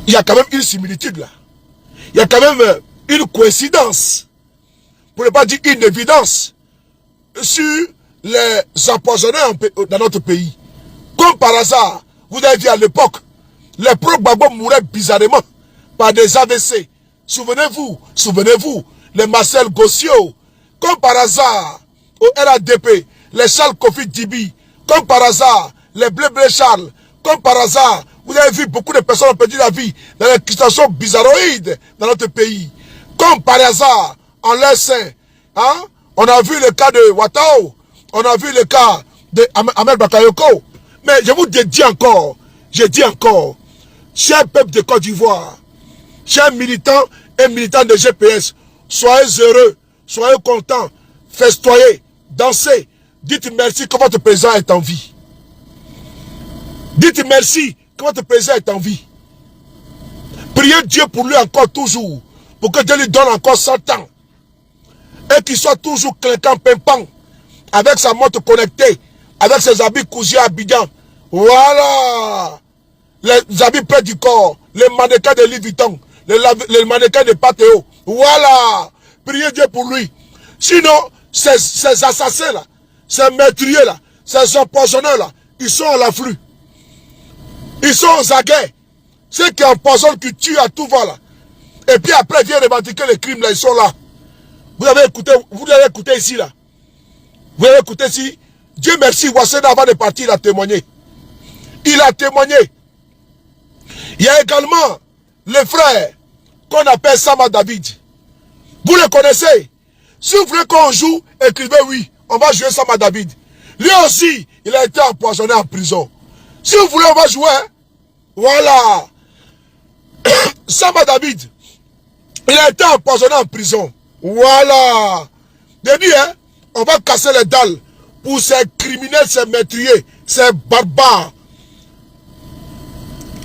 A: Il y a quand même une similitude là. Il y a quand même une coïncidence, pour ne pas dire une évidence, sur les empoisonnés dans notre pays. Comme par hasard, vous avez vu à l'époque, les pro-Gbagbo mouraient bizarrement par des AVC. Souvenez-vous, les Marcel Gossio. Comme par hasard, au RADP, les Charles Kofi Dibi. Comme par hasard, les Blé Charles. Comme par hasard, vous avez vu beaucoup de personnes ont perdu la vie dans les situations bizarroïdes dans notre pays. Comme par hasard, en leur sein, hein, on a vu le cas de Ouattara, on a vu le cas de Ahmed Bakayoko. Mais je vous dis encore, chers peuple de Côte d'Ivoire, chers militants et militants de GPS, soyez heureux, soyez contents, festoyez, dansez, dites merci que votre président est en vie. Dites merci que votre président est en vie. Priez Dieu pour lui encore toujours, pour que Dieu lui donne encore 100 ans. Et qu'il soit toujours clinquant, pimpant, avec sa montre connectée, avec ses habits cousus à Abidjan. Voilà. Les habits près du corps, les mannequins de Louis Vuitton, les mannequins de Pateo. Voilà. Priez Dieu pour lui. Sinon, ces assassins là, ces meurtriers là, ces empoisonneurs là, ils sont à l'afflux. Ils sont aux aguets. Ceux qui empoisonnent, qui tuent à tout va là. Et puis après, viennent revendiquer les crimes là, ils sont là. Vous avez écouté ici là. Vous avez écouté ici. Dieu merci, Ouassena avant de partir, il a témoigné. Il a témoigné. Il y a également le frère qu'on appelle Sama David. Vous le connaissez. Si vous voulez qu'on joue, écrivez oui. On va jouer Sama David. Lui aussi, il a été empoisonné en prison. Si vous voulez, on va jouer. Voilà. Sama David, il a été empoisonné en prison. Voilà. J'ai dit, hein, on va casser les dalles pour ces criminels, ces meurtriers, ces barbares.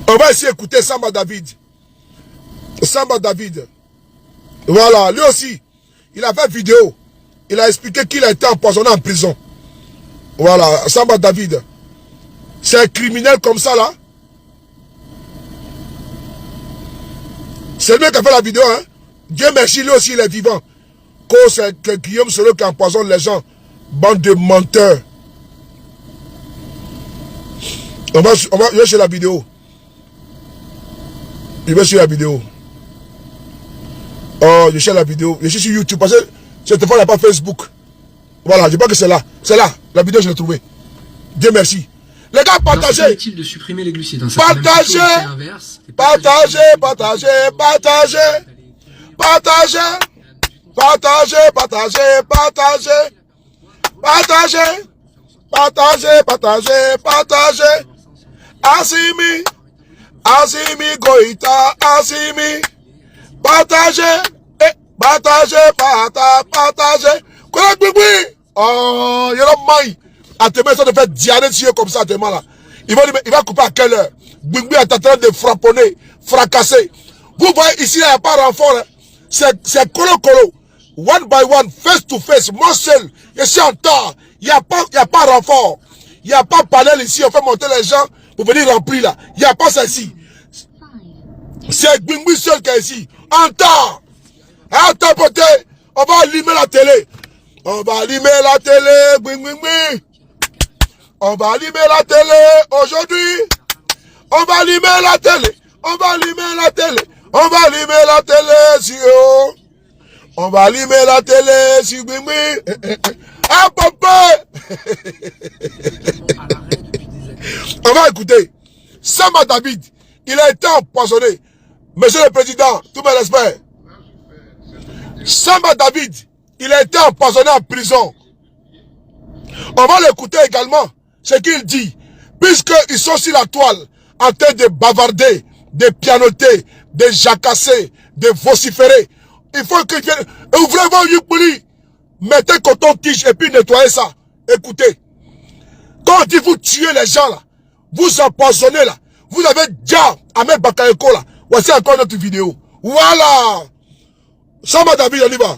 A: On va essayer d'écouter Samba David. Samba David. Voilà, lui aussi, il a fait vidéo. Il a expliqué qu'il a été empoisonné en prison. Voilà, Samba David. C'est un criminel comme ça là. C'est lui qui a fait la vidéo, hein. Dieu merci, lui aussi il est vivant. C'est que Guillaume Soro qui empoisonne les gens. Bande de menteurs. Je vais sur la vidéo. Je vais sur la vidéo. Oh, je cherche la vidéo. Je suis sur YouTube parce que ce téléphone n'a pas Facebook. Voilà, je crois que c'est là. C'est là. La vidéo, je l'ai trouvée. Dieu merci. Les gars, partagez.
F: De supprimer les glucides, hein,
A: partagez. Partagez, partagez, partagez. Partagez. Partagez, partagez, partagez. Partagez. Partagez, partagez, partagez. Assimi. Assimi Goïta. Assimi. Partagez. Partagez, partagez. Quoi, bébé? Oh, il y a un maille. À te mettre de faire diarrhée dessus comme ça, à te mettre là. Il va couper à quelle heure? Bingbi est en train de frapponner, fracasser. Vous voyez ici, il n'y a pas de renfort. Hein. C'est colo. One by one, face to face, moi seul. Je suis en temps. Il n'y a pas de renfort. Il n'y a pas de panel ici. On fait monter les gens pour venir remplir là. Il n'y a pas ça ici. C'est Bingbi seul qui est ici. En temps. À tapoter. On va allumer la télé. On va allumer la télé. Bingbi. On va allumer la télé aujourd'hui. On va allumer la télé. On va allumer la télé. On va allumer la télé si oh. On va allumer la télé si Bimbi. Ah papa. On va écouter. Samba David, il a été empoisonné. Monsieur le Président, tout mes respects. Samba David, il a été empoisonné en prison. On va l'écouter également. Ce qu'il dit, puisqu'ils sont sur la toile, en train de bavarder, de pianoter, de jacasser, de vociférer, il faut qu'ils viennent, ouvrez vos yukbuli, mettez coton-tige et puis nettoyez ça. Écoutez, quand on dit vous tuez les gens là, vous empoisonnez là, vous avez déjà Ahmed Bakayoko là, voici encore notre vidéo. Voilà. Samba David, on y va.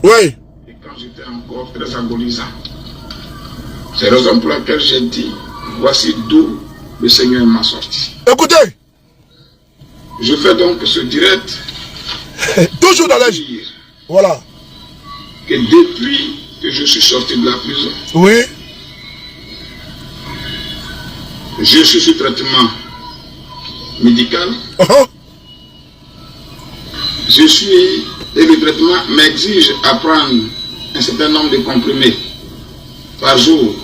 A: Oui.
C: Et quand j'étais encore très agonisant, c'est la raison pour laquelle j'ai dit, voici d'où le Seigneur m'a sorti.
A: Écoutez.
C: Je fais donc ce direct.
A: Toujours dans les... Voilà.
C: Que depuis que je suis sorti de la prison,
A: oui,
C: je suis sous traitement médical. Je suis... Et le traitement m'exige à prendre un certain nombre de comprimés par jour